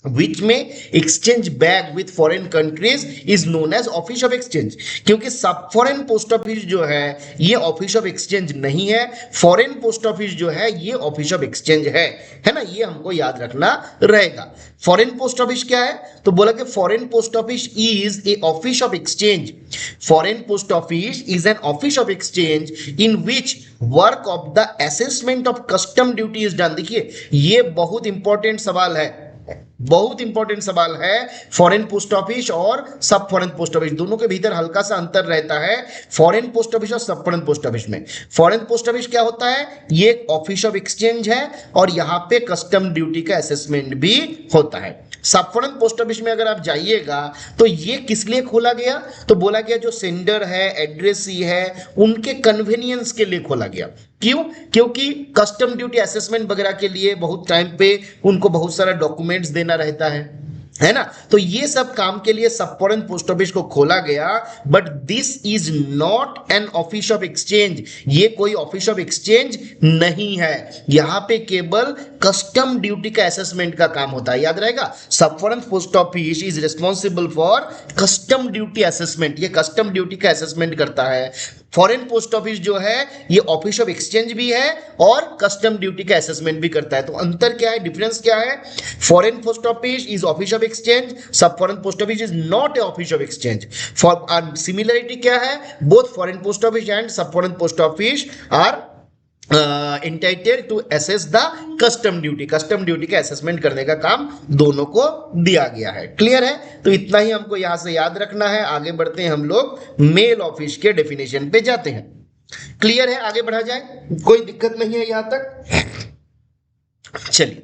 विच में exchange bag with foreign countries is known as office of exchange. क्योंकि सब फॉरेन पोस्ट ऑफिस जो है ये ऑफिस ऑफ एक्सचेंज नहीं है, फॉरेन पोस्ट ऑफिस जो है ये ऑफिस ऑफ एक्सचेंज है ना, ये हमको याद रखना रहेगा। फॉरेन पोस्ट ऑफिस क्या है, तो बोला कि foreign post office is A office of exchange. Foreign post office is an office of exchange in which work of the assessment of custom duty is done. देखिए ये बहुत इंपॉर्टेंट सवाल है, बहुत इंपॉर्टेंट सवाल है। फॉरेन पोस्ट ऑफिस और सब फॉरेन पोस्ट ऑफिस दोनों के भीतर हल्का सा अंतर रहता है, फॉरेन पोस्ट ऑफिस और सब फॉरेन पोस्ट ऑफिस में। फॉरेन पोस्ट ऑफिस क्या होता है, ये एक ऑफिस ऑफ एक्सचेंज है और यहां पे कस्टम ड्यूटी का असेसमेंट भी होता है। सब फॉरेन पोस्ट ऑफिस में अगर आप जाइएगा तो ये किस लिए खोला गया, तो बोला गया जो सेंडर है, एड्रेसी है, उनके कन्वीनियंस के लिए खोला गया। क्यों, क्योंकि कस्टम ड्यूटी असेसमेंट वगैरह के लिए बहुत टाइम पे उनको बहुत सारा डॉक्यूमेंट्स देना रहता है ना, तो ये सब काम के लिए सब फॉरेन पोस्ट ऑफिस को खोला गया। But this is not an office of exchange, ये कोई ऑफिस ऑफ एक्सचेंज नहीं है, यहां पे केवल कस्टम ड्यूटी का असेसमेंट का काम होता है। याद रहेगा, सब foreign post office is responsible for custom duty assessment, ये कस्टम ड्यूटी का असेसमेंट करता है। फॉरेन पोस्ट ऑफिस जो है ये ऑफिस ऑफ एक्सचेंज भी है और कस्टम ड्यूटी का असेसमेंट भी करता है। तो अंतर क्या है, डिफरेंस क्या है, foreign post office is office of exchange, sub foreign post office is not a office of exchange. For similarity क्या है, both foreign post office and sub foreign post office are entitled to assess the custom duty, custom duty का assessment करने का काम दोनों को दिया गया है। क्लियर है, तो इतना ही हमको यहां से याद रखना है। आगे बढ़ते हैं हम लोग मेल ऑफिस के डेफिनेशन पे जाते हैं। क्लियर है, आगे बढ़ा जाए, कोई दिक्कत नहीं है यहां तक। चलिए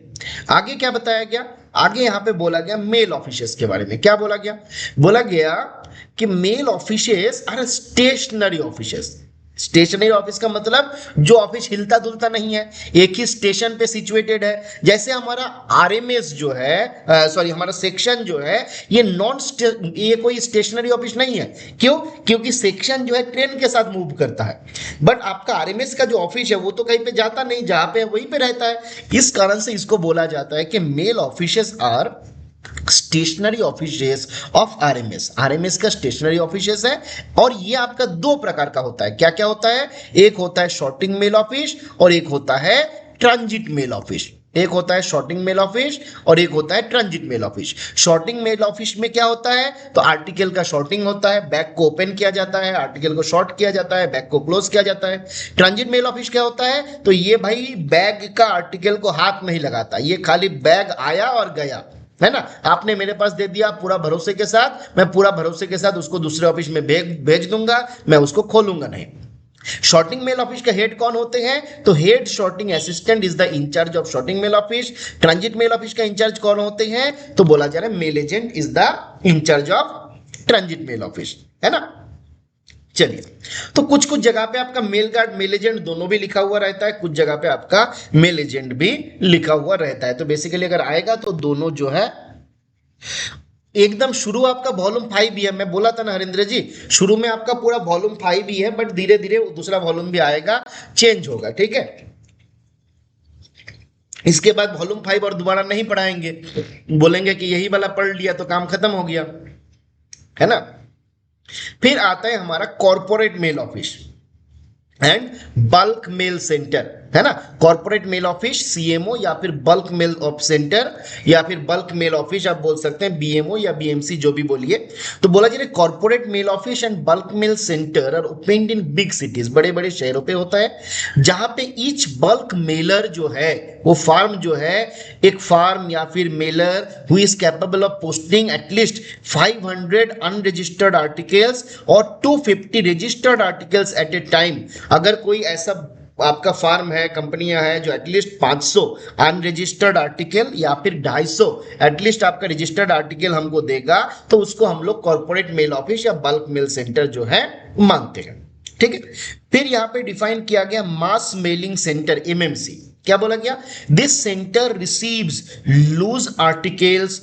आगे क्या बताया गया, आगे यहां पे बोला गया मेल ऑफिसेस के बारे में। क्या बोला गया, बोला गया कि mail offices are stationary offices. Stationary office का मतलब जो ऑफिस हिलता डुलता नहीं है, एक ही स्टेशन पे सिचुएटेड है। जैसे हमारा आरएमएस जो है, सॉरी हमारा सेक्शन जो है, ये कोई स्टेशनरी ऑफिस नहीं है। क्यों, क्योंकि सेक्शन जो है ट्रेन के साथ मूव करता है, बट आपका आरएमएस का जो ऑफिस है वो तो कहीं पे जाता नहीं, जहां पे वहीं पे रहता है। इस कारण से इसको बोला जाता है कि mail offices are stationary offices of RMS. RMS का स्टेशनरी ऑफिसेस है और ये आपका दो प्रकार का होता है। क्या क्या होता है, एक होता है शॉर्टिंग मेल ऑफिस और एक होता है ट्रांजिट मेल ऑफिस। एक होता है शॉर्टिंग मेल ऑफिस और एक होता है transit mail office. Sorting mail office में क्या होता है, तो आर्टिकल का शॉर्टिंग होता है, बैग को ओपन किया जाता है, आर्टिकल को शॉर्ट किया जाता है, बैग को क्लोज किया जाता है। ट्रांजिट मेल ऑफिस क्या होता है, तो ये भाई बैग का आर्टिकल को हाथ नहीं लगाता, ये खाली बैग आया और गया, है ना। आपने मेरे पास दे दिया पूरा भरोसे के साथ, मैं पूरा भरोसे के साथ उसको दूसरे ऑफिस में भेज दूंगा, मैं उसको खोलूंगा नहीं। शॉर्टिंग मेल ऑफिस का हेड कौन होते हैं, तो head sorting assistant is the in charge of sorting mail office. Transit mail office का इंचार्ज कौन होते हैं, तो बोला जा रहा है mail agent is the in charge of transit mail office, है ना। चलिए, तो कुछ कुछ जगह पे आपका मेल गार्ड मेल एजेंट दोनों भी लिखा हुआ रहता है, कुछ जगह पे आपका मेल एजेंट भी लिखा हुआ रहता है। तो बेसिकली अगर आएगा तो दोनों जो है, एकदम शुरू आपका वॉल्यूम 5 ही है, मैं बोला था ना हरिंद्र जी, शुरू में आपका पूरा वॉल्यूम 5 ही है, बट धीरे धीरे दूसरा वॉल्यूम भी आएगा, चेंज होगा, ठीक है। इसके बाद वॉल्यूम 5 और दोबारा नहीं पढ़ाएंगे, बोलेंगे कि यही वाला पढ़ लिया तो काम खत्म हो गया, है ना। फिर आता है हमारा corporate mail office and bulk mail centre, है ना। कॉर्पोरेट मेल ऑफिस सीएमओ या फिर बल्क मेल ऑफ सेंटर या फिर बल्क मेल ऑफिस आप बोल सकते हैं, बीएमओ या बीएमसी जो भी बोलिए। तो बोला जाए corporate mail office and bulk mail centre are opened in big cities, बड़े बड़े शहरों पे होता है, जहां पे ईच बल्क मेलर जो है, वो फार्म जो है, एक फार्म या फिर mailer who is capable of posting at least 500 unregistered articles और 250 registered articles at a time. अगर कोई ऐसा आपका फार्म है, कंपनियां हैं जो एटलीस्ट 500 अनरजिस्टर्ड आर्टिकल या फिर 250 एटलीस्ट आपका रजिस्टर्ड आर्टिकल हमको देगा, तो उसको हम लोग कॉर्पोरेट मेल ऑफिस या बल्क मेल सेंटर जो है मानते हैं, ठीक है। फिर यहां पे डिफाइन किया गया मास मेलिंग सेंटर, एमएमसी। क्या बोला गया? This centre receives loose articles,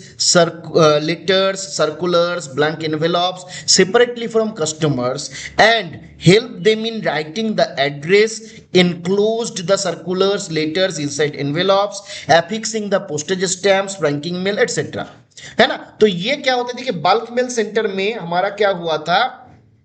letters, circulars, blank envelopes separately from customers and help them in writing the address, enclosed the circulars, letters inside envelopes, affixing the postage stamps, franking mail etc. है ना? तो ये क्या होता है, देखिए bulk mail centre में हमारा क्या हुआ था,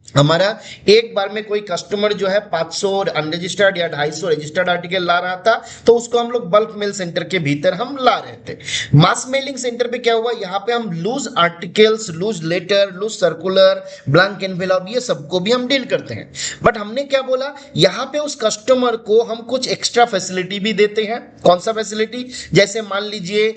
हमारा एक बार में कोई कस्टमर जो है 500 अनरजिस्टर्ड या 250 रजिस्टर्ड आर्टिकल ला रहा था, तो उसको हम लोग बल्क मेल सेंटर के भीतर हम ला रहे थे। मास मेलिंग सेंटर पे क्या हुआ, यहाँ पे हम loose articles, loose letter, loose circular, blank envelope, ये सबको भी हम डील करते हैं। बट हमने क्या बोला, यहाँ पे उस कस्टमर को हम कुछ एक्स्ट्रा फैसिलिटी भी देते हैं। कौन सा फैसिलिटी? जैसे मान लीजिए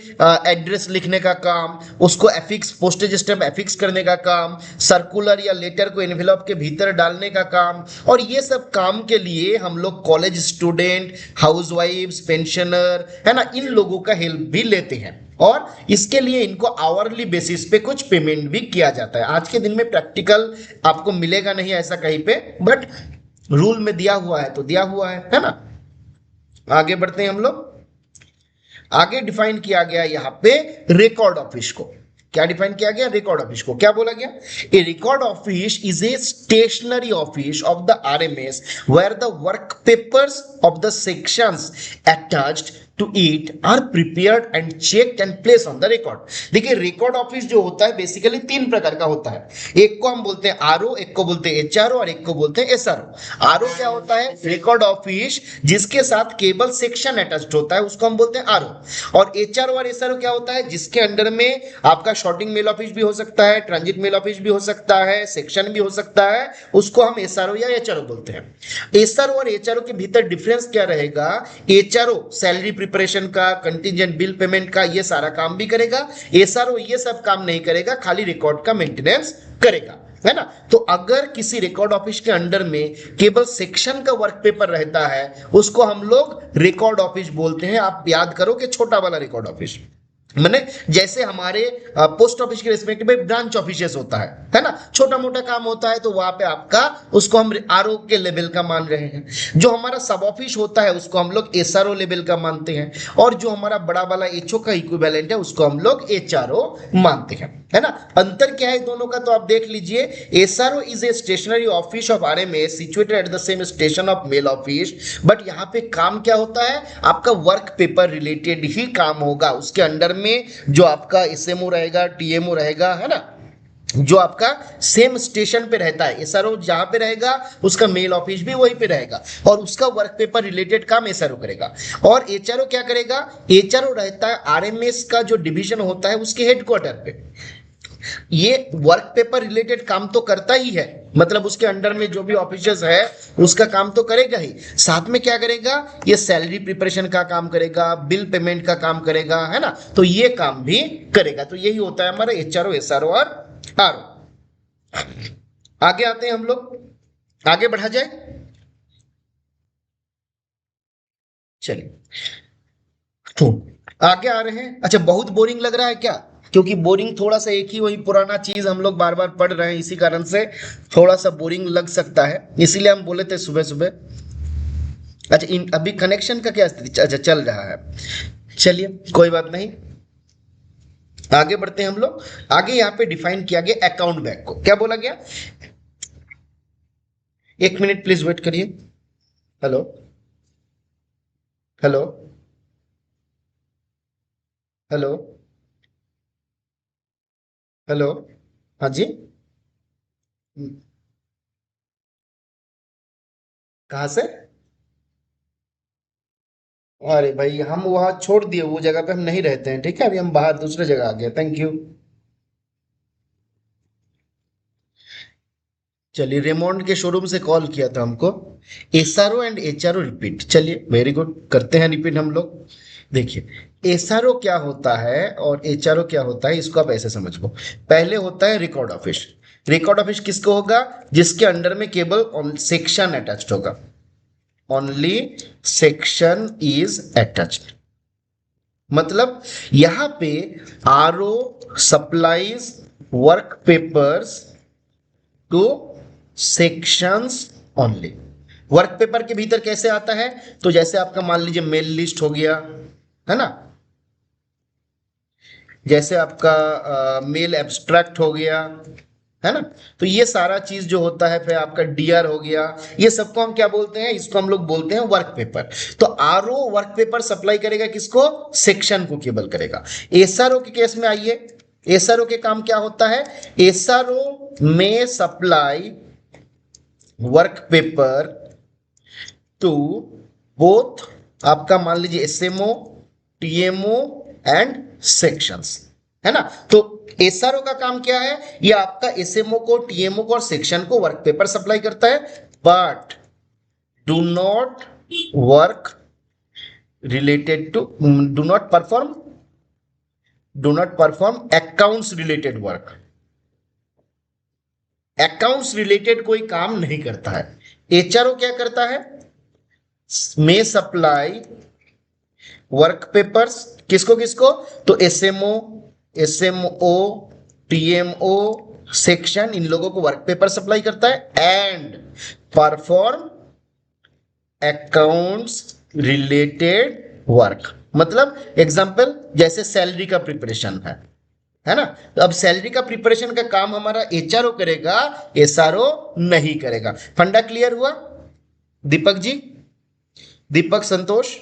एड्रेस लिखने का काम, उसको एफिक्स, पोस्टेज स्टैम्प एफिक्स करने का काम, सर्कुलर या लेटर को एनवेलप के भीतर डालने का काम, और ये सब काम के लिए हम लोग कॉलेज स्टूडेंट, हाउसवाइफ्स, पेंशनर, है ना, इन लोगों का हेल्प भी लेते हैं, और इसके लिए इनको आवरली बेसिस पे कुछ पेमेंट भी किया जाता है। आज के दिन में प्रैक्टिकल आपको मिलेगा नहीं ऐसा कहीं पे, बट रूल में दिया हुआ है तो दिया हुआ है ना। आगे बढ़ते हैं हम लोग। आगे डिफाइन किया गया यहाँ पे रिकॉर्ड ऑफिस को। क्या डिफाइन किया गया? रिकॉर्ड ऑफिस को क्या बोला गया? A record office is a stationery office of the RMS where the work papers of the sections attached to it are prepared and checked and place on the record. देखिए record office जो होता है basically 3 प्रकार का होता है। एक को हम बोलते हैं आरओ, एक को बोलते हैं एचआरओ और एक को बोलते हैं एसआरओ। आरओ क्या होता है? रिकॉर्ड ऑफिस जिसके साथ केबल सेक्शन अटैच्ड होता है, उसको हम बोलते हैं आरओ। और एचआरओ और एसआरओ क्या होता है? जिसके अंडर में आपका शॉर्टिंग मेल ऑफिस भी हो सकता है, ट्रांजिट मेल ऑफिस भी हो सकता है, सेक्शन भी हो सकता है, उसको हम एसआरओ या एचआरओ बोलते हैं। एसआरओ और एचआरओ के भीतर डिफरेंस क्या रहेगा? एचआरओ सैलरी प्रिपरेशन का, कंटिजेंट बिल पेमेंट का, ये सारा काम भी करेगा। एसआरओ ये सब काम नहीं करेगा, खाली रिकॉर्ड का मेंटेनेंस करेगा, है ना। तो अगर किसी रिकॉर्ड ऑफिस के अंडर में केवल सेक्शन का वर्क पेपर रहता है, उसको हम लोग रिकॉर्ड ऑफिस बोलते हैं। आप याद करो कि छोटा वाला रिकॉर्ड ऑफिस, मैंने जैसे हमारे पोस्ट ऑफिस के रिस्पेक्ट में ब्रांच ऑफिस होता है ना, छोटा मोटा काम होता है तो वहां पे आपका, उसको हम आरओ के लेवल का मान रहे हैं। जो हमारा सब ऑफिस होता है उसको हम लोग एसआरओ लेवल का मानते हैं, और जो हमारा बड़ा वाला एचओ का इक्विवेलेंट है उसको हम लोग एचआरओ मानते हैं, है ना। अंतर क्या है दोनों का, तो आप देख लीजिए। SRO is a stationery office of RMS situated at the same station of male office, but यहाँ पे काम क्या होता है? आपका वर्क पेपर रिलेटेड ही काम होगा। उसके अंडर में जो आपका एसएमओ रहेगा, टीएमओ रहेगा, है ना, जो आपका सेम स्टेशन पे रहता है। एसआरओ जहां पे रहेगा उसका मेल ऑफिस भी वहीं पे रहेगा, और उसका वर्क पेपर रिलेटेड काम एसआरओ करेगा। और एचआरओ क्या करेगा? एचआरओ रहता है आरएमएस का जो डिवीजन होता है उसके हेडक्वार्टर पे। ये वर्क पेपर रिलेटेड काम तो करता ही है, मतलब उसके अंडर में जो भी ऑफिसर्स है उसका काम तो करेगा ही, साथ में क्या करेगा? ये सैलरी प्रिपरेशन का काम करेगा, बिल पेमेंट का काम करेगा, है ना। तो ये काम भी करेगा। तो यही होता है हमारा एचआरओ, एसआरओ और आरओ। आगे आते हैं हम लोग, आगे बढ़ा जाए, चलिए तो आगे आ रहे हैं। अच्छा, बहुत बोरिंग लग रहा है क्या? क्योंकि बोरिंग थोड़ा सा एक ही वही पुराना चीज हम लोग बार बार पढ़ रहे हैं, इसी कारण से थोड़ा सा बोरिंग लग सकता है, इसीलिए हम बोले थे सुबह सुबह। अच्छा, अभी कनेक्शन का क्या स्थिति? अच्छा, चल रहा है, चलिए कोई बात नहीं, आगे बढ़ते हैं हम लोग। आगे यहाँ पे डिफाइन किया गया अकाउंट बैग को। क्या बोला गया? 1 मिनट प्लीज वेट करिए। हेलो हेलो हेलो हेलो, हाँ जी, कहाँ से? अरे भाई, हम वहाँ छोड़ दिए, वो जगह पे हम नहीं रहते हैं, ठीक है। अभी हम बाहर दूसरे जगह आ गए, थैंक यू। चलिए, रेमोंड के शोरूम से कॉल किया था हमको। एसआरओ एंड एचआरओ रिपीट, चलिए वेरी गुड, करते हैं रिपीट हम लोग। देखिए, एसआरओ क्या होता है और एचआरओ क्या होता है, इसको आप ऐसे समझ लो। पहले होता है रिकॉर्ड ऑफिस। रिकॉर्ड ऑफिस किसको होगा? जिसके अंडर में केवल सेक्शन अटैच्ड होगा, ओनली सेक्शन इज अटैच्ड। मतलब यहां पे RO supplies work papers two sections only. Work paper के भीतर कैसे आता है, तो जैसे आपका मान लीजिए मेल लिस्ट हो गया, है ना, जैसे आपका मेल एब्स्ट्रैक्ट हो गया, है ना, तो ये सारा चीज जो होता है, फिर आपका डीआर हो गया, ये सबको हम क्या बोलते हैं, इसको हम लोग बोलते हैं वर्क पेपर। तो आरओ वर्क पेपर सप्लाई करेगा किसको, सेक्शन को केबल करेगा। एसआरओ के केस में आइए, एसआरओ के काम क्या होता है, एसआरओ में supply work paper two both, आपका मान लीजिए एसएमओ, टीएमओ एंड सेक्शंस, है ना। तो एसआरओ का काम क्या है, ये आपका एसएमओ को, टीएमओ को और सेक्शन को वर्क पेपर सप्लाई करता है, but do not work related to, do not perform accounts related work, accounts related कोई काम नहीं करता है। एचआरओ क्या करता है, में सप्लाई वर्क पेपर्स किसको किसको, तो एसएमओ, एसएमओ, टीएमओ, सेक्शन, इन लोगों को वर्क पेपर सप्लाई करता है, and perform accounts related work. मतलब एग्जांपल जैसे सैलरी का प्रिपरेशन है ना, तो अब सैलरी का प्रिपरेशन का काम हमारा एचआरओ करेगा, एसआरओ नहीं करेगा। फंडा क्लियर हुआ दीपक जी, दीपक संतोष,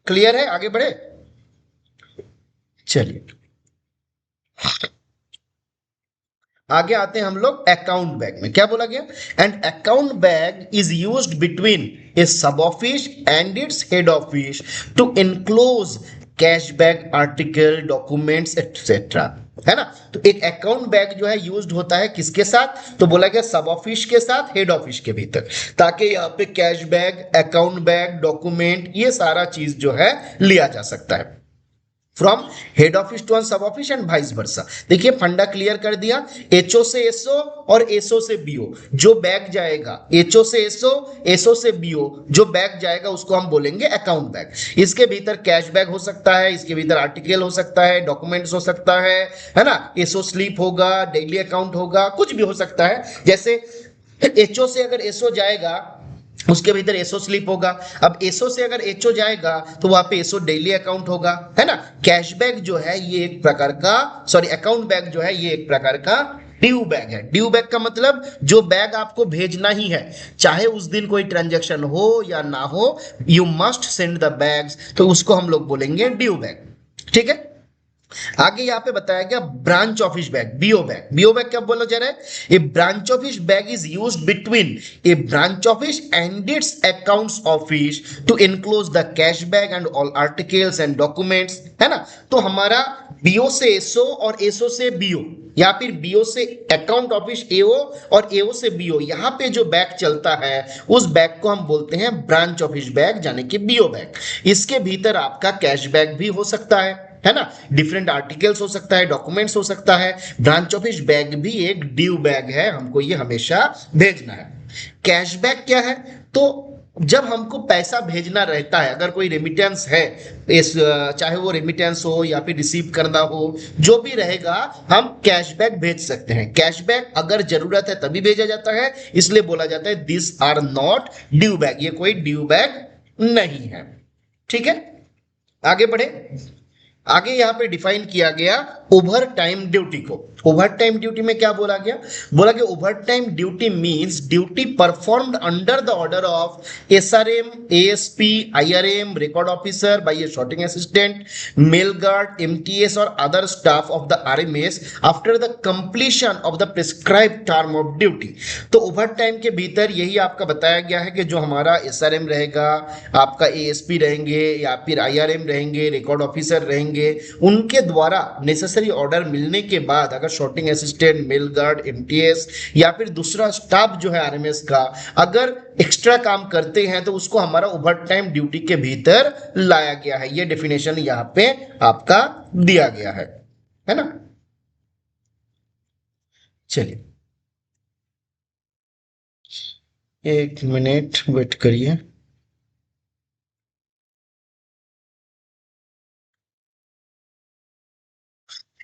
क्लियर है, आगे बढ़े, चलिए आगे आते हैं हम लोग अकाउंट बैग में। क्या बोला गया, and account bag is used between a sub office and its head office to enclose cash bag, article, documents etcetera, है ना। तो एक अकाउंट बैग जो है यूज्ड होता है किसके साथ, तो बोला गया सब ऑफिस के साथ, हेड ऑफिस के भीतर, ताकि यहाँ पे cash bag, account bag, document, ये सारा चीज जो है लिया जा सकता है फ्रॉम हेड ऑफिस टू सब ऑफिस एंड वाइस वर्सा। देखिए फंडा क्लियर कर दिया, एचओ से एसओ और एसओ से बीओ जो बैग जाएगा, एचओ से एसओ, एसओ से बीओ जो बैग जाएगा उसको हम बोलेंगे अकाउंट बैग। इसके भीतर कैश बैग हो सकता है, इसके भीतर आर्टिकल हो सकता है, डॉक्यूमेंट्स हो सकता है ना, एसओ स्लिप होगा, डेली अकाउंट होगा, कुछ भी हो सकता है। जैसे एचओ से अगर एसओ जाएगा उसके भीतर एसओ स्लिप होगा, अब एसओ से अगर एचओ जाएगा तो वहां पे एसओ डेली अकाउंट होगा, है ना। कैशबैक जो है ये एक प्रकार का, सॉरी अकाउंट बैग जो है ये एक प्रकार का ड्यू बैग है। ड्यू बैग का मतलब जो बैग आपको भेजना ही है, चाहे उस दिन कोई ट्रांजैक्शन हो या ना हो, you must send the bags, तो उसको हम लोग बोलेंगे ड्यू बैग, ठीक है। आगे यहाँ पे बताया गया branch office bag, BO bag. BO bag क्या बोला जा रहा है, a branch office bag is used between a branch office and its accounts office to enclose the cash bag and all articles and documents, है ना। तो हमारा BO से एसओ और एसओ से बीओ, या फिर बीओ से अकाउंट ऑफिस एओ और एओ से बीओ, यहाँ पे जो बैग चलता है उस बैग को हम बोलते हैं ब्रांच ऑफिस बैग, यानी कि बीओ बैग। इसके भीतर आपका कैश बैग भी हो सकता है ना, डिफरेंट आर्टिकल्स हो सकता है, डॉक्यूमेंट्स हो सकता है। ब्रांच ऑफिस बैग भी एक ड्यू बैग है, हमको ये हमेशा भेजना है। कैश बैग क्या है, तो जब हमको पैसा भेजना रहता है, अगर कोई रेमिटेंस है, इस चाहे वो रेमिटेंस हो या फिर रिसीव करना हो, जो भी रहेगा हम कैशबैक भेज सकते हैं। कैशबैक अगर जरूरत है तभी भेजा जाता है, इसलिए बोला जाता है this are not due bag, ये कोई ड्यू बैग नहीं है, ठीक है। आगे बढ़े, आगे यहां पे डिफाइन किया गया ओवर टाइम ड्यूटी को। ओवर टाइम ड्यूटी में क्या बोला गया, बोला गया overtime duty means duty performed under the order of SRM, ASP, IRM, record officer, by a sorting assistant, mail guard, MTS और other staff of the RMS after the completion of the prescribed term of duty. तो overtime के भीतर यही आपका बताया गया है कि जो हमारा एसआरएम रहेगा, आपका एएसपी रहेंगे या फिर आईआरएम रहेंगे, रिकॉर्ड ऑफिसर रहेंगे, उनके द्वारा नेसेसरी ऑर्डर मिलने के बाद अगर sorting assistant, mail guard, MTS या फिर दूसरा स्टाफ जो है आरएमएस का अगर एक्स्ट्रा काम करते हैं तो उसको हमारा ओवर टाइम ड्यूटी के भीतर लाया गया है। ये डेफिनेशन यहां पे आपका दिया गया है ना। चलिए एक मिनट वेट करिए।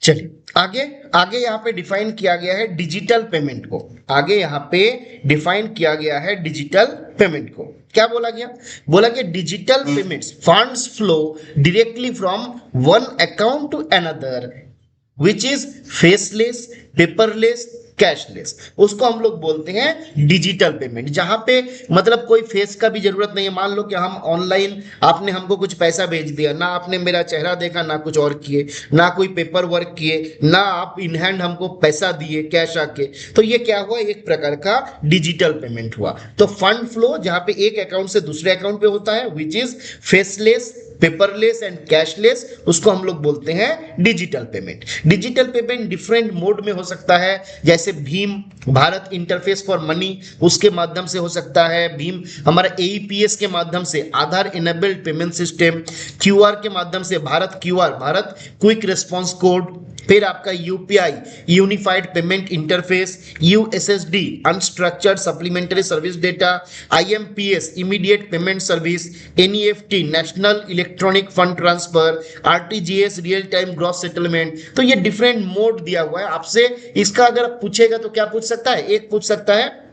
चलिए आगे आगे यहाँ पे डिफाइन किया गया है डिजिटल पेमेंट को। आगे यहाँ पे डिफाइन किया गया है डिजिटल पेमेंट को। क्या बोला गया? बोला गया digital payments funds flow directly from one account to another which is faceless, paperless, cashless. उसको हम लोग बोलते हैं डिजिटल पेमेंट, जहां पे मतलब कोई फेस का भी जरूरत नहीं है। मान लो कि हम ऑनलाइन, आपने हमको कुछ पैसा भेज दिया, ना आपने मेरा चेहरा देखा, ना कुछ और किए, ना कोई पेपर वर्क किए, ना आप इन हैंड हमको पैसा दिए कैश आके, तो ये क्या हुआ? एक प्रकार का डिजिटल पेमेंट हुआ। तो फंड फ्लो जहां पे एक अकाउंट से दूसरे अकाउंट पे होता है विच is faceless, paperless and cashless, उसको हम लोग बोलते हैं digital payment. Digital payment different mode में हो सकता है, जैसे Bhim Bharat interface for money, उसके माध्यम से हो सकता है। भीम हमारा एईपीएस के माध्यम से, आधार इनेबल्ड पेमेंट सिस्टम, क्यूआर के माध्यम से Bharat QR, Bharat quick response code, फिर आपका UPI unified payment interface, USSD unstructured supplementary service data, IMPS immediate payment service, NEFT national electronic fund transfer, RTGS real time gross settlement. तो ये different mode दिया हुआ है आपसे। इसका अगर पूछेगा तो क्या पूछ सकता है? एक पूछ सकता है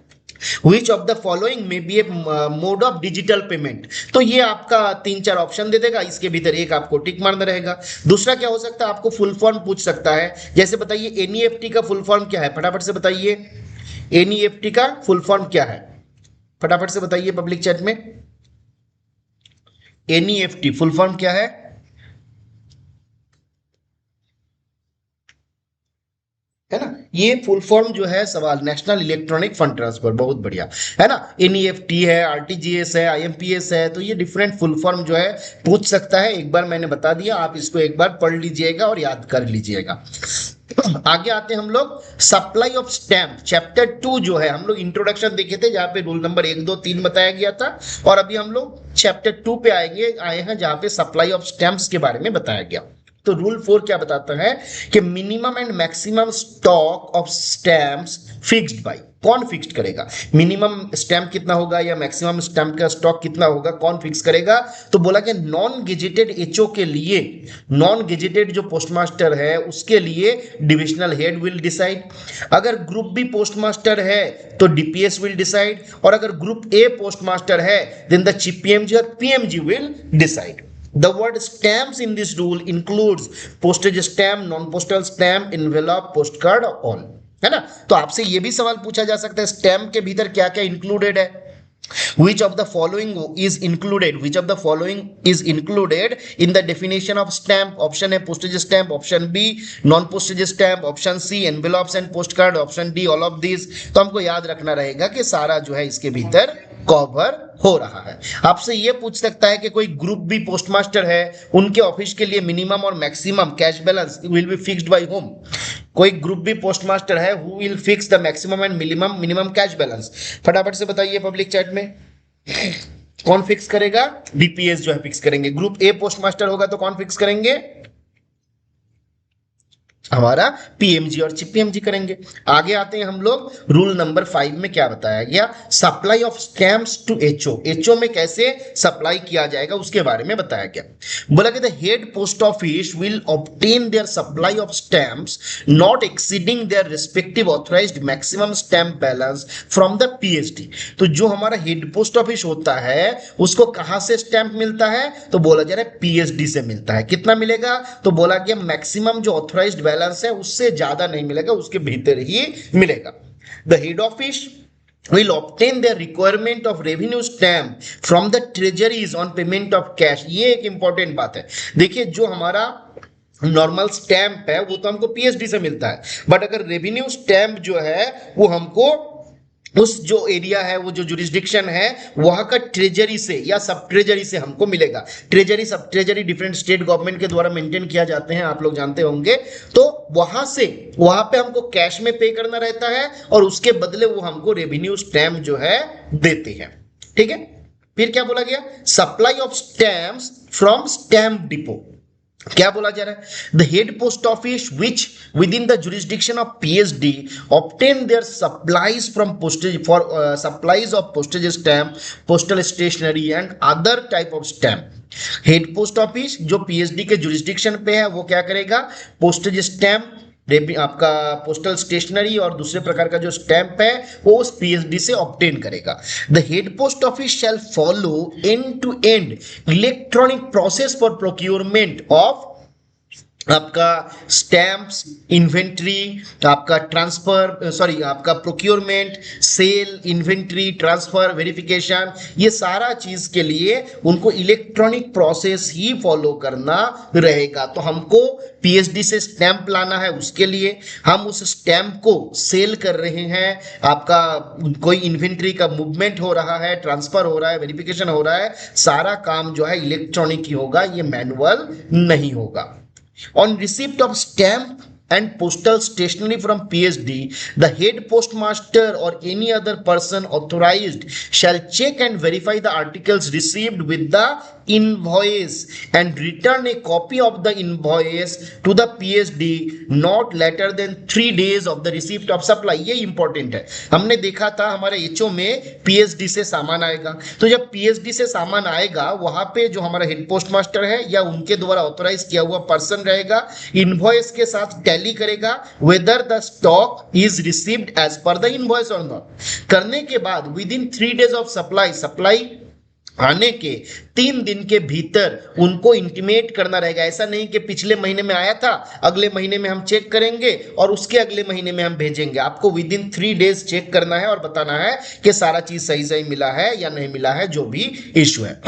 Which of the following may be a mode of digital payment? तो ये आपका 3-4 ऑप्शन दे देगा, इसके भीतर एक आपको टिक मारना रहेगा। दूसरा क्या हो सकता है? आपको फुल फॉर्म पूछ सकता है, जैसे बताइए एनईएफटी का फुल फॉर्म क्या है? फटाफट से बताइए एनईएफटी का फुल फॉर्म क्या है? फटाफट से बताइए पब्लिक चैट में, एनईएफटी फुल फॉर्म क्या है? है ना, ये फुल फॉर्म जो है सवाल नेशनल इलेक्ट्रॉनिक फंड ट्रांसफर, बहुत बढ़िया है ना। एनईएफटी है, आरटीजीएस है, आईएमपीएस है, तो ये डिफरेंट फुल फॉर्म जो है पूछ सकता है। एक बार मैंने बता दिया, आप इसको एक बार पढ़ लीजिएगा और याद कर लीजिएगा। आगे आते हैं हम लोग सप्लाई ऑफ स्टैम्प, चैप्टर 2 जो है, हम लोग इंट्रोडक्शन देखे थे जहां पे रूल नंबर 1 2 3 बताया गया था, और अभी हम लोग चैप्टर 2 पे आए हैं जहां पे सप्लाई ऑफ स्टैम्प्स के बारे में बताया गया। तो रूल 4 क्या बताता है कि minimum and maximum stock of stamps fixed by, कौन फिक्स्ड करेगा? मिनिमम स्टैम्प कितना होगा या मैक्सिमम स्टैम्प का स्टॉक कितना होगा, कौन फिक्स करेगा? तो बोला कि नॉन गेजेटेड एचओ के लिए, नॉन गेजेटेड जो पोस्टमास्टर है उसके लिए डिविजनल हेड विल डिसाइड। अगर ग्रुप बी पोस्टमास्टर है तो डीपीएस विल डिसाइड, और अगर ग्रुप ए पोस्टमास्टर है देन द चीफ पीएमजी और PMG will decide. The word stamps in this rule includes postage stamp, non-postal stamp, envelope, postcard और all, है ना। तो आपसे ये भी सवाल पूछा जा सकता है स्टैम्प के भीतर क्या क्या इंक्लूडेड है। Which of the following is included? Which of the following is included in the definition of stamp? Option A postage stamp, option B non postage stamp, option C envelopes and postcard, option D all of these। तो हमको याद रखना रहेगा कि सारा जो है इसके भीतर कवर हो रहा है। आपसे ये पूछ सकता है कि कोई ग्रुप बी पोस्टमास्टर है, उनके ऑफिस के लिए मिनिमम और maximum cash balance will be fixed by home? कोई ग्रुप बी पोस्टमास्टर है, who will fix the maximum and minimum cash balance? फटाफट से बताइए पब्लिक चैट में, कौन फिक्स करेगा? डीपीएस जो है फिक्स करेंगे। ग्रुप ए पोस्टमास्टर होगा तो कौन फिक्स करेंगे? हमारा पीएमजी और पीएमजी करेंगे। आगे आते हैं हम लोग, रूल नंबर 5 में क्या बताया गया? Supply of stamps to HO, HO में कैसे सप्लाई किया जाएगा उसके बारे में बताया गया। बोला कि the head post office will obtain their supply of stamps not exceeding their respective authorised maximum stamp balance from the PSD. तो जो हमारा हेड पोस्ट ऑफिस होता है उसको कहां से स्टैम्प मिलता है? तो बोला जा रहा है पीएसडी से मिलता है। कितना मिलेगा? तो बोला गया मैक्सिमम जो ऑथराइज्ड बैलेंस है उससे ज्यादा नहीं मिलेगा, उसके भीतर ही मिलेगा। The head office will obtain their requirement of revenue stamp from the treasuries on payment of cash। ये एक इंपॉर्टेंट बात है। देखिए जो हमारा नॉर्मल स्टैंप है वो तो हमको पीएसडी से मिलता है, बट अगर रेवेन्यू स्टैंप जो है वो हमको उस जो एरिया है, वो जो जुरिस्डिक्शन है वहां का ट्रेजरी से या सब ट्रेजरी से हमको मिलेगा। ट्रेजरी सब ट्रेजरी डिफरेंट स्टेट गवर्नमेंट के द्वारा मेंटेन किया जाते हैं, आप लोग जानते होंगे। तो वहां से वहां पे हमको कैश में पे करना रहता है और उसके बदले वो हमको रेवेन्यू स्टैम्प जो है देते हैं। ठीक है, फिर क्या बोला गया? Supply of stamps from stamp depot. क्या बोला जा रहा है? The head post office which within the jurisdiction of PHD obtain their supplies from postage for supplies of postage stamp, postal stationery and other type of stamp. Head post office जो PHD के jurisdiction पे है वो क्या करेगा? Postage stamp, आपका postal stationery और दूसरे प्रकार का जो स्टैंप है वो उस पीएचडी से ऑब्टेन करेगा। The head post office shall follow end to end electronic process for procurement of आपका स्टैम्प्स, इन्वेंट्री, आपका ट्रांसफर, सॉरी आपका procurement, sale, inventory, transfer, verification, ये सारा चीज के लिए उनको इलेक्ट्रॉनिक प्रोसेस ही फॉलो करना रहेगा। तो हमको पीएचडी से स्टैंप लाना है, उसके लिए हम उस स्टैंप को सेल कर रहे हैं, आपका कोई इन्वेंट्री का मूवमेंट हो रहा है, ट्रांसफर हो रहा है, वेरिफिकेशन हो रहा है, सारा काम जो है इलेक्ट्रॉनिक ही होगा, ये मैनुअल नहीं होगा। On receipt of stamp and postal stationery from PhD, the head postmaster or any other person authorized shall check and verify the articles received with the invoice and return a copy of the invoice to the PhD not later than 3 days of the receipt of supply। ये important है। हमने देखा था हमारे HO में PhD से सामान आएगा, तो जब पीएचडी से सामान आएगा वहां पे जो हमारा हेड पोस्ट मास्टर है या उनके द्वारा ऑथोराइज किया हुआ पर्सन रहेगा, इनवॉइस के साथ टैली करेगा whether the stock is received as per the invoice और नॉट। करने के बाद within 3 days of supply आने के 3 दिन के भीतर उनको इंटीमेट करना रहेगा। ऐसा नहीं कि पिछले महीने में आया था, अगले महीने में हम चेक करेंगे और उसके अगले महीने में हम भेजेंगे। आपको विद इन 3 days चेक करना है और बताना है कि सारा चीज सही सही मिला है या नहीं मिला है, जो भी इश्यू है।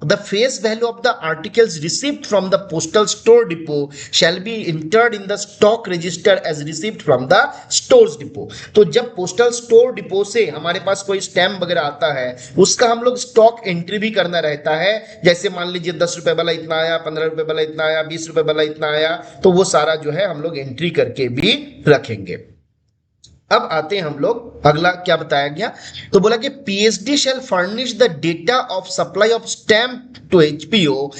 The face value of the articles received from the postal store depot shall be entered in the stock register as received from the stores depot। तो जब पोस्टल स्टोर डिपो से हमारे पास कोई स्टैम्प वगैरह आता है उसका हम लोग स्टॉक एंट्री भी करना रहता है। जैसे मान लीजिए 10 रुपए वाला इतना आया, 15 रुपए वाला इतना आया, 20 रुपए वाला इतना आया, तो वो सारा जो है हम लोग एंट्री करके भी रखेंगे। अब आते हैं हम लोग, अगला क्या बताया गया, तो बोला कि PHD shall furnish the data of supply of stamp to HPO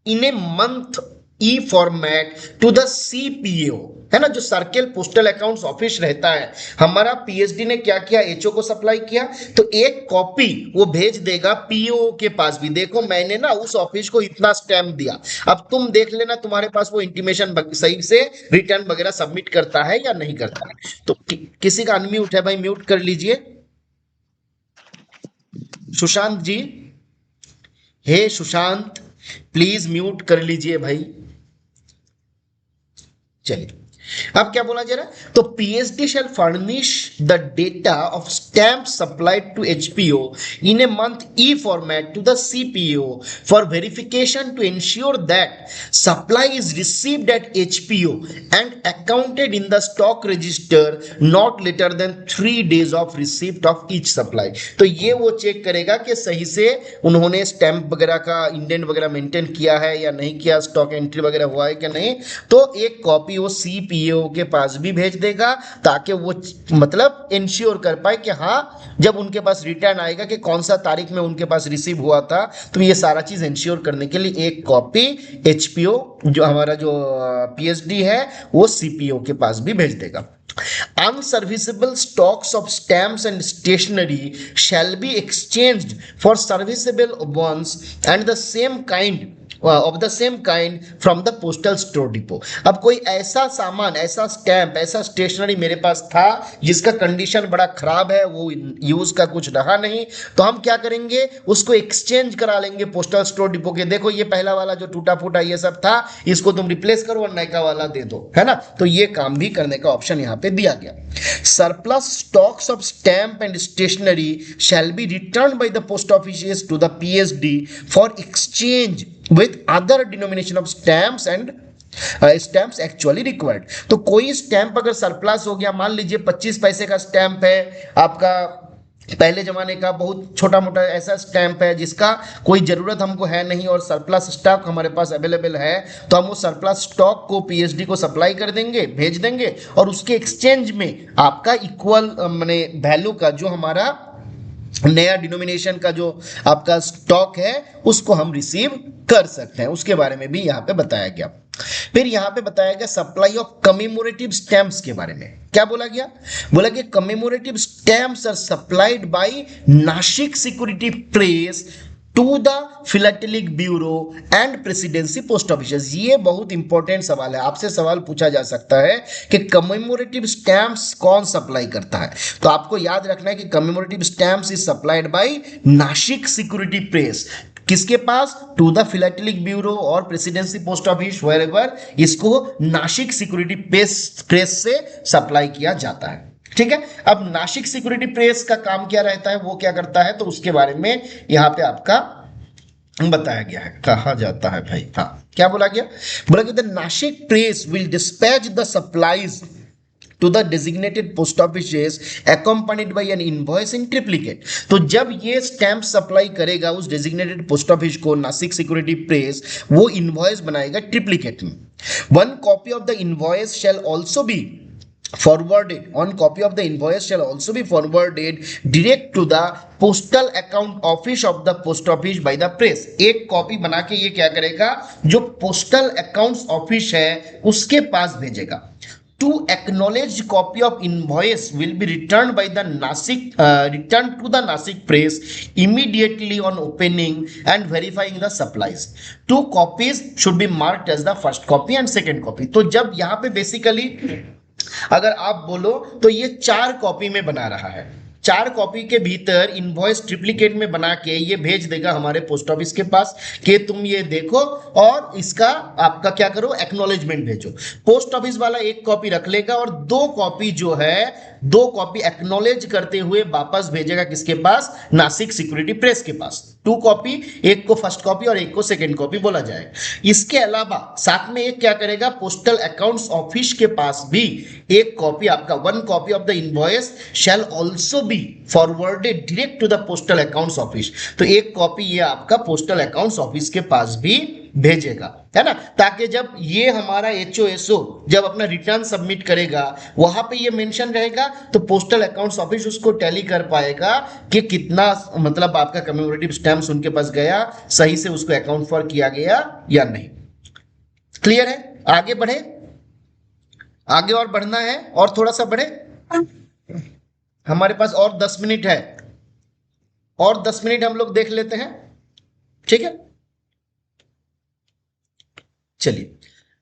in a month E format to the CPO, है ना, जो सर्किल पोस्टल अकाउंट्स ऑफिस रहता है। हमारा पीएचडी ने क्या किया, एचओ को सप्लाई किया, तो एक कॉपी वो भेज देगा पीओ के पास भी, देखो मैंने ना उस ऑफिस को इतना स्टैम्प दिया, अब तुम देख लेना तुम्हारे पास वो इंटीमेशन सही से रिटर्न वगैरह सबमिट करता है या नहीं करता है। तो किसी का अनम्यूट है भाई, म्यूट कर लीजिए। सुशांत जी, हे सुशांत प्लीज म्यूट कर लीजिए भाई। चलिए, अब क्या बोला जा रहा है, तो PHD shall furnish the data of stamp supplied to HPO in a month E format to the CPO for verification to ensure that supply is received at HPO and accounted in the stock register not later than 3 days of receipt of each supply. तो ये वो check करेगा कि सही से उन्होंने stamp वगैरह का इंडेंट वगैरह मेंटेन किया है या नहीं किया, स्टॉक एंट्री वगैरह हुआ है कि नहीं। तो एक कॉपी वो सीपीओ के पास भी भेज देगा ताकि वो मतलब इंश्योर कर पाए कि हाँ जब उनके पास रिटर्न आएगा कि कौन सा तारीख में उनके पास रिसीव हुआ था, तो ये सारा चीज इंश्योर करने के लिए एक कॉपी एचपीओ जो हमारा जो पीएचडी है वो सीपीओ के पास भी भेज देगा। Unserviceable stocks of stamps and stationery shall be exchanged for serviceable ones and the same kind of the same kind from the postal store depot। अब कोई ऐसा सामान, ऐसा स्टैम्प, ऐसा स्टेशनरी मेरे पास था जिसका कंडीशन बड़ा खराब है, वो यूज का कुछ रहा नहीं, तो हम क्या करेंगे, उसको एक्सचेंज करा लेंगे पोस्टल स्टोर डिपो के। देखो ये पहला वाला जो टूटा फूटा ये सब था, इसको तुम रिप्लेस करो और नया वाला दे दो, है ना। तो ये काम भी करने का ऑप्शन यहाँ पे दिया गया। Surplus stocks of stamp and stationery shall be returned by the post offices to the PSD for exchange with other denomination of stamps and stamps actually required. तो कोई स्टैम्प अगर सरप्लस हो गया, मान लीजिए 25 पैसे का स्टैम्प है आपका, पहले जमाने का बहुत छोटा मोटा ऐसा स्टैम्प है जिसका कोई ज़रूरत हमको है नहीं और सरप्लस स्टॉक हमारे पास अवेलेबल है, तो हम वो सरप्लस स्टॉक को पीएचडी को सप्लाई कर देंगे, भेज देंगे, और उसके एक्सचेंज में आपका इक्वल माने वैल्यू का जो हमारा नया डिनोमिनेशन का जो आपका स्टॉक है उसको हम रिसीव कर सकते हैं, उसके बारे में भी यहाँ पे बताया गया। फिर यहाँ पे बताया गया सप्लाई ऑफ कमेमोरेटिव स्टैम्प्स के बारे में। क्या बोला गया? बोला कि commemorative stamps are supplied by Nashik security press to the philatelic bureau and presidency post office. ये बहुत इंपॉर्टेंट सवाल है, आपसे सवाल पूछा जा सकता है कि कमेमोरेटिव स्टैम्प्स कौन सप्लाई करता है। तो आपको याद रखना है कि commemorative stamps is supplied by Nashik security press. किसके पास? टू द फिलाटेलिक ब्यूरो और प्रेसिडेंसी पोस्ट ऑफिस, वेयरएवर इसको नासिक सिक्योरिटी प्रेस से सप्लाई किया जाता है। ठीक है, अब नासिक सिक्योरिटी प्रेस का काम क्या रहता है, वो क्या करता है, तो उसके बारे में यहां पे आपका बताया गया है। कहा जाता है भाई, हाँ क्या बोला गया? बोला कि the Nashik press will dispatch the supplies to the designated post offices accompanied by an invoice in triplicate। तो जब ये स्टैंप सप्लाई करेगा उस डेजिग्नेटेड पोस्ट ऑफिस को नासिक सिक्योरिटी प्रेस, वो इनवॉइस बनाएगा ट्रिप्लिकेट में। One copy of the invoice shall also B forwarded, one copy of the invoice shall also be forwarded direct to the postal account office of the post office by the press। एक copy बना के ये क्या करेगा, जो postal accounts office है उसके पास भेजेगा। To acknowledged copy of invoice will be returned by the returned to the Nasik press immediately on opening and verifying the supplies। Two copies should be marked as the first copy and second copy। तो जब यहाँ पे basically अगर आप बोलो तो ये 4 copy में बना रहा है, 4 कॉपी के भीतर इनवॉइस ट्रिप्लिकेट में बना के ये भेज देगा हमारे पोस्ट ऑफिस के पास कि तुम ये देखो और इसका आपका क्या करो, एक्नॉलेजमेंट भेजो। पोस्ट ऑफिस वाला 1 कॉपी रख लेगा और 2 कॉपी जो है 2 कॉपी एक्नॉलेज करते हुए वापस भेजेगा किसके पास? नासिक सिक्योरिटी प्रेस के पास। 2 कॉपी, एक को फर्स्ट कॉपी और एक को सेकंड कॉपी बोला जाए। इसके अलावा साथ में एक क्या करेगा, पोस्टल अकाउंट्स ऑफिस के पास भी 1 कॉपी आपका 1 copy of the invoice shall also be forwarded direct to the postal accounts office. तो 1 कॉपी ये आपका पोस्टल अकाउंट्स ऑफिस के पास भी भेजेगा, है ना, ताकि जब ये हमारा एचओएसओ जब अपना रिटर्न सबमिट करेगा वहां पे ये मेंशन रहेगा तो पोस्टल अकाउंट्स ऑफिस उसको टैली कर पाएगा कि कितना मतलब आपका कमेमोरेटिव स्टैम्प्स उनके पास गया, सही से उसको अकाउंट फॉर किया गया या नहीं। क्लियर है? आगे बढ़े, आगे और बढ़ना है और थोड़ा सा बढ़े। हमारे पास और 10 मिनट है, और 10 मिनट हम लोग देख लेते हैं, ठीक है। चलिए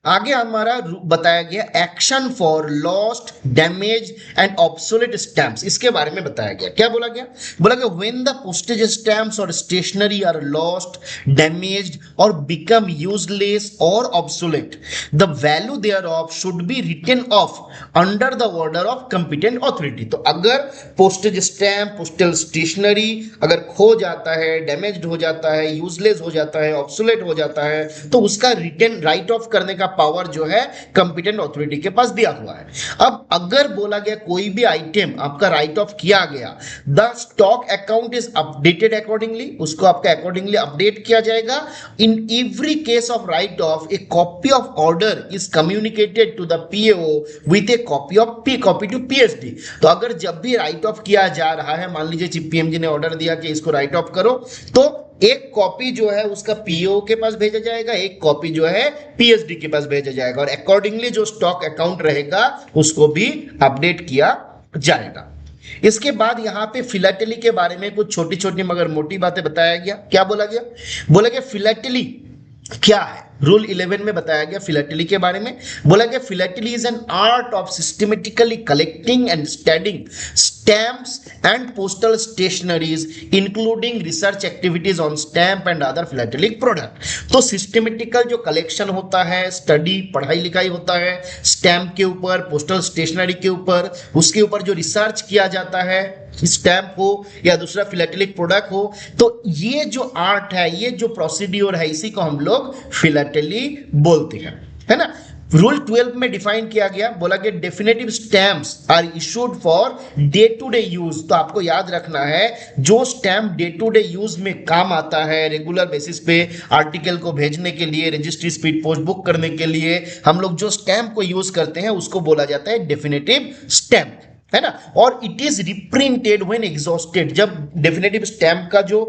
आगे हमारा बताया गया action for lost, damage and obsolete stamps. इसके बारे में बताया गया। क्या बोला गया? बोला गया व्हेन द पोस्टेज स्टैम्प्स और स्टेशनरी आर लॉस्ट, डैमेज्ड और बिकम यूजलेस और obsolete, the value thereof should be written off under the order of competent authority. तो अगर पोस्टेज स्टैम्प, पोस्टल स्टेशनरी अगर खो जाता है, डैमेज्ड हो जाता है, यूजलेस हो जाता है, ऑब्सोलेट हो जाता है, तो उसका रिटर्न राइट ऑफ करने का पावर जो है कंपिटेंट ऑथोरिटी के पास दिया हुआ है। अब अगर बोला गया कोई भी आइटम आपका राइट ऑफ किया गया, the stock account is updated accordingly, उसको आपका अकॉर्डिंगली अपडेट किया जाएगा। In every case of write off a copy of order is communicated to the PAO with a copy to PSD. तो अगर जब भी राइट ऑफ किया जा रहा है, मान लीजिए चीफ पीएमजी ने ऑर्डर दिया कि इसको राइट ऑफ करो, तो 1 कॉपी जो है उसका पीओ के पास भेजा जाएगा, 1 कॉपी जो है पीएसडी के पास भेजा जाएगा, और अकॉर्डिंगली जो स्टॉक अकाउंट रहेगा उसको भी अपडेट किया जाएगा। इसके बाद यहां पे फिलाटेली के बारे में कुछ छोटी छोटी मगर मोटी बातें बताया गया। क्या बोला गया? बोला गया फिलाटेली क्या है। रूल 11 में बताया गया फिलाटेली के बारे में। बोला गया philately is an art of systematically collecting and studying stamps and postal stationeries including research activities on stamp and other philatelic product. तो सिस्टमेटिकल जो कलेक्शन होता है, स्टडी पढ़ाई लिखाई होता है स्टैम्प के ऊपर, पोस्टल स्टेशनरी के ऊपर, उसके ऊपर जो रिसर्च किया जाता है, स्टैम्प हो या दूसरा फिलाटेलिक प्रोडक्ट हो, तो ये जो आर्ट है, ये जो प्रोसीड्यूर है, इसी को हम लोग फिलाटेली बोलते हैं, है ना। रूल 12 में डिफाइन किया गया। बोला कि definitive stamps are issued for day to day use. तो आपको याद रखना है जो stamp day to day use में काम आता है, रेगुलर बेसिस पे आर्टिकल को भेजने के लिए, रजिस्ट्री स्पीड पोस्ट बुक करने के लिए हम लोग जो स्टैम्प को यूज करते हैं उसको बोला जाता है डेफिनेटिव स्टैम्प, है ना, और इट इज रिप्रिंटेड व्हेन एग्जॉस्टेड, जब डेफिनेटिव स्टैम्प का जो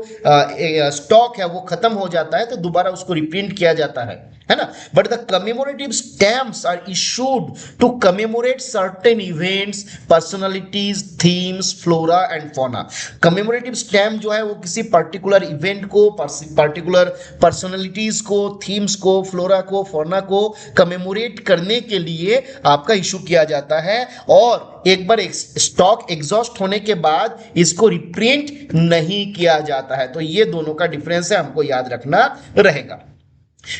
स्टॉक है वो खत्म हो जाता है तो दोबारा उसको रिप्रिंट किया जाता है ना। But the commemorative stamps are issued to commemorate certain events, personalities, themes, flora and fauna. Commemorative stamp जो है वो किसी पर्टिकुलर इवेंट को, पर्टिकुलर पर्सनालिटीज को, थीम्स को, फ्लोरा को, फौना को कमेमोरेट करने के लिए आपका इशू किया जाता है, और एक बार स्टॉक एग्जॉस्ट होने के बाद इसको रिप्रिंट नहीं किया जाता है। तो ये दोनों का डिफरेंस है, हमको याद रखना रहेगा।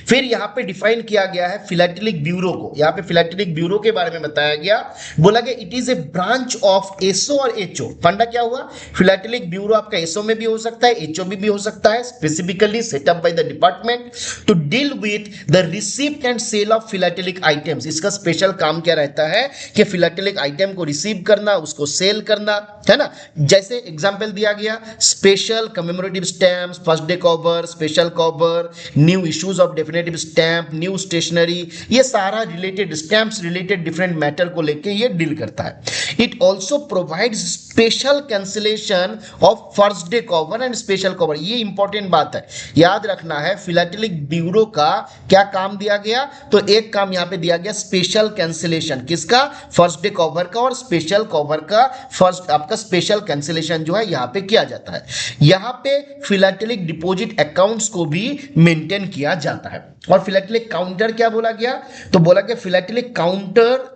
फिर यहां पे डिफाइन किया गया है फिलैटेलिक ब्यूरो को। यहां पे फिलैटेलिक ब्यूरो के बारे में बताया गया, बोला गया it is a branch of SO और एचओ। फंडा क्या हुआ, फिलैटेलिक ब्यूरो आपका एसओ में भी हो सकता है, एचओ में भी हो सकता है, specifically set up by the department to deal with the receipt and sale of philatelic items. इसका स्पेशल काम क्या रहता है कि फिलैटेलिक आइटम को रिसीव करना, उसको सेल करना, है ना। जैसे एग्जांपल दिया गया, special commemorative stamps, first day cover, special cover, new issues of definitive stamp, new stationery, ये सारा related stamps related different matter को लेके ये डील करता है। It also provides special cancellation of first day cover and special cover. ये important बात है, याद रखना है। फिलैटेलिक ब्यूरो का क्या काम दिया गया, तो एक काम यहां पे दिया गया स्पेशल कैंसिलेशन, किसका, फर्स्ट डे कवर का, और स्पेशल कवर का फर्स्ट आपका स्पेशल कैंसिलेशन जो है यहां पे किया जाता है। यहां पे फिलैटेलिक डिपॉजिट अकाउंट्स को भी मेंटेन किया जाता है। और फिलैटेलिक काउंटर क्या बोला गया, तो बोला गया philatelic counter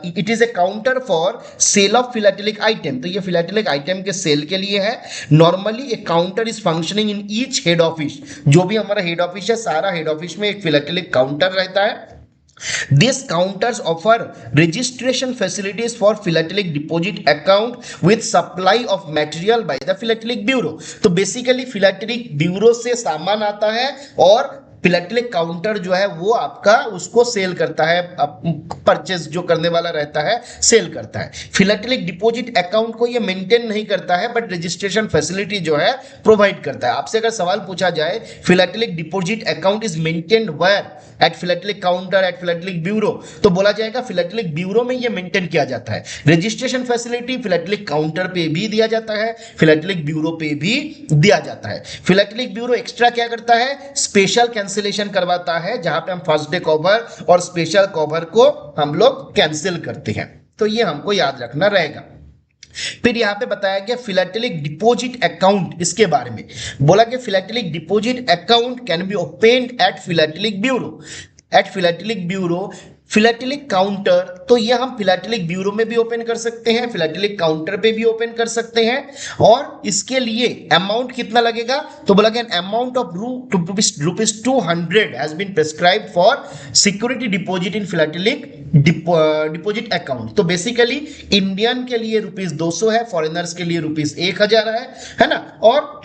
it is a counter for sale of philatelic item. तो ये फिलैटेलिक आइटम के सेल के लिए है। Normally a counter is functioning in each head office. जो भी हमारा हेड ऑफिस है, सारा हेड ऑफिस में एक फिलैटेलिक काउंटर रहता है। These counters offer registration facilities for philatelic deposit account with supply of material by the philatelic bureau। तो बेसिकली फिलैटेलिक ब्यूरो से सामान आता है और फिलैटेलिक काउंटर जो है वो आपका उसको सेल करता है, परचेज जो करने वाला रहता है सेल करता है। फिलैटेलिक डिपॉजिट अकाउंट को ये मेंटेन नहीं करता है, बट रजिस्ट्रेशन फैसिलिटी जो है प्रोवाइड करता है। आपसे अगर सवाल पूछा जाए philatelic deposit account is maintained where, at philatelic counter, at philatelic bureau, तो बोला जाएगा फिलैटेलिक ब्यूरो में ये मेंटेन किया जाता है। रजिस्ट्रेशन फैसिलिटी फिलैटेलिक काउंटर पे भी दिया जाता है, फिलैटेलिक ब्यूरो पे भी दिया जाता है। फिलैटेलिक ब्यूरो एक्स्ट्रा क्या करता है, स्पेशल कैंसिलेशन करवाता है, जहां पे हम फर्स्ट डे कवर और स्पेशल कवर को हम लोग कैंसिल करते हैं। तो ये हमको याद रखना रहेगा। फिर यहां पे बताया गया फिलैटेलिक डिपॉजिट अकाउंट, इसके बारे में बोला कि philatelic deposit account can be opened at philatelic bureau. At philatelic bureau, philatelic counter, तो ये हम फिलैटेलिक ब्यूरो में भी ओपन कर सकते हैं, फिलैटेलिक काउंटर पे भी ओपन कर सकते हैं। और इसके लिए अमाउंट कितना लगेगा, तो बोला गया amount of rupees 200 has been prescribed for security deposit in philatelic deposit account. तो बेसिकली इंडियन के लिए ₹200 है, फॉरेनर्स के लिए ₹1000 है ना। और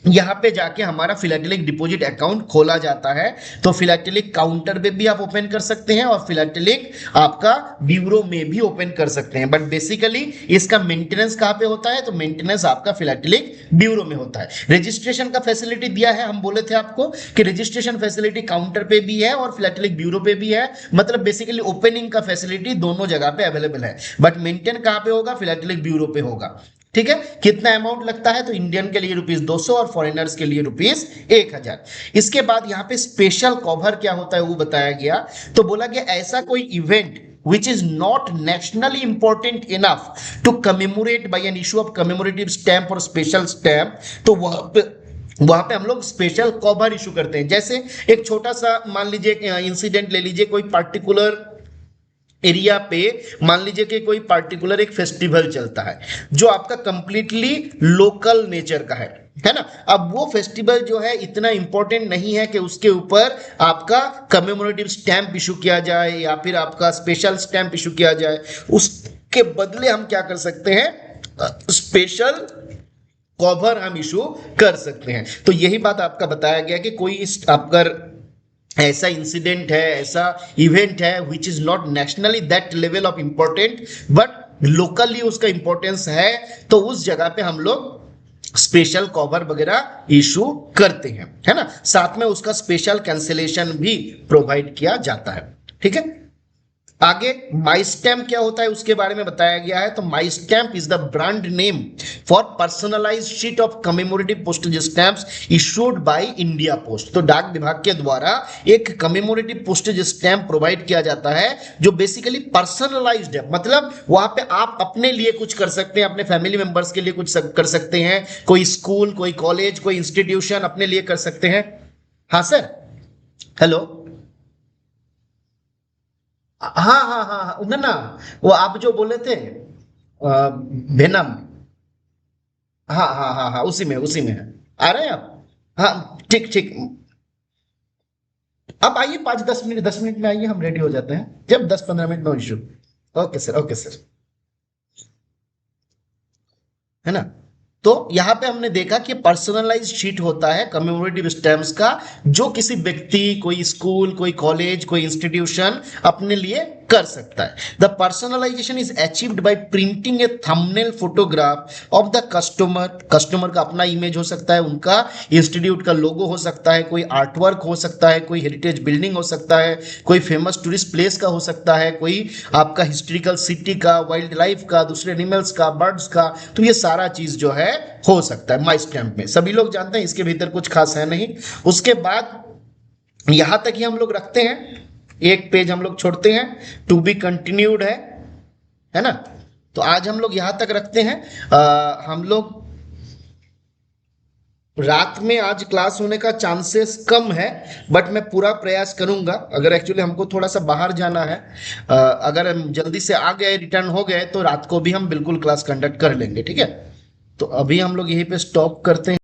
यहां पे जाके हमारा फिलैटेलिक डिपॉजिट अकाउंट खोला जाता है। तो फिलैटेलिक काउंटर पे भी आप ओपन कर सकते हैं और फिलैटेलिक आपका ब्यूरो में भी ओपन कर सकते हैं, बट बेसिकली इसका मेंटेनेंस कहां पे होता है, तो मेंटेनेंस आपका फिलैटेलिक ब्यूरो में होता है। रजिस्ट्रेशन का फैसिलिटी दिया है, हम बोले थे आपको कि रजिस्ट्रेशन फैसिलिटी काउंटर पे भी है और फिलैटेलिक ब्यूरो पे भी है, मतलब बेसिकली ओपनिंग का फैसिलिटी दोनों जगह पे अवेलेबल है, बट मेंटेन कहां पे होगा, फिलैटेलिक ब्यूरो पे होगा। ठीक है, कितना अमाउंट लगता है, तो इंडियन के लिए ₹200 और फॉरेनर्स के लिए ₹1000। इसके बाद यहाँ पे स्पेशल कवर क्या होता है वो बताया गया। तो बोला गया ऐसा कोई event which is not nationally important enough to commemorate by an issue of commemorative stamp or special stamp, तो वहां पे हम लोग स्पेशल कवर इशू करते हैं। जैसे एक छोटा सा मान लीजिए इंसिडेंट ले लीजिए, कोई पर्टिकुलर एरिया पे मान लीजिए कि कोई पार्टिकुलर एक फेस्टिवल चलता है जो आपका कंप्लीटली लोकल नेचर का है ना। अब वो फेस्टिवल जो है इतना इंपॉर्टेंट नहीं है कि उसके ऊपर आपका कमेमोरेटिव स्टैंप इशू किया जाए या फिर आपका स्पेशल स्टैंप इशू किया जाए। उसके बदले हम क्या कर सकते हैं, स्पेशल कवर हम इशू कर सकते हैं। तो यही बात आपका बताया गया कि कोई आपका ऐसा इंसिडेंट है, ऐसा इवेंट है which is not nationally that level of important but locally उसका इंपॉर्टेंस है, तो उस जगह पे हम लोग स्पेशल कवर वगैरह इशू करते हैं, है ना। साथ में उसका स्पेशल कैंसिलेशन भी प्रोवाइड किया जाता है। ठीक है, आगे माई स्टैम्प क्या होता है उसके बारे में बताया गया है। तो my stamp is the brand name for personalize sheet of commemorative postage stamps issued by India post. तो डाक विभाग के द्वारा एक कमेमोरेटिव पोस्टेज स्टैम्प प्रोवाइड किया जाता है जो बेसिकली पर्सनलाइज्ड है, मतलब वहां पे आप अपने लिए कुछ कर सकते हैं, अपने फैमिली मेंबर्स के लिए कुछ कर सकते हैं, कोई स्कूल, कोई कॉलेज, कोई इंस्टीट्यूशन अपने लिए कर सकते हैं। हाँ सर, हेलो। हाँ हाँ हाँ हाँ, ना ना, वो आप जो बोले थे वेनम। हाँ हाँ हाँ हाँ, उसी में है। आ रहे हैं आप? हाँ ठीक ठीक। आप आइए 5-10 मिनट, 10 मिनट में आइए, हम रेडी हो जाते हैं, जब 10-15 minute, no issue. Okay sir, okay sir. है ना। तो यहां पे हमने देखा कि पर्सनलाइज शीट होता है कमेमोरेटिव स्टैम्प्स का, जो किसी व्यक्ति, कोई स्कूल, कोई कॉलेज, कोई इंस्टीट्यूशन अपने लिए कर सकता है। The personalization is achieved by printing a thumbnail photograph of the customer. Customer का अपना इमेज हो सकता है, उनका इंस्टीट्यूट का लोगो हो सकता है, कोई आर्टवर्क हो सकता है, कोई हेरिटेज बिल्डिंग हो सकता है, कोई फेमस टूरिस्ट प्लेस का हो सकता है, कोई आपका हिस्ट्रिकल सिटी का, वाइल्ड लाइफ का, दूसरे एनिमल्स का, बर्ड्स का। तो ये सारा चीज जो है हो सकता है माई स्टैम्प में, सभी लोग जानते हैं, इसके भीतर कुछ खास है नहीं। उसके बाद यहां तक ही हम लोग रखते हैं, एक पेज हम लोग छोड़ते हैं, टू बी कंटिन्यूड है ना। तो आज हम लोग यहां तक रखते हैं। हम लोग रात में आज क्लास होने का चांसेस कम है, बट मैं पूरा प्रयास करूंगा। अगर एक्चुअली हमको थोड़ा सा बाहर जाना है, अगर हम जल्दी से आ गए, रिटर्न हो गए, तो रात को भी हम बिल्कुल क्लास कंडक्ट कर लेंगे, ठीक है। तो अभी हम लोग यहीं पे स्टॉप करते हैं।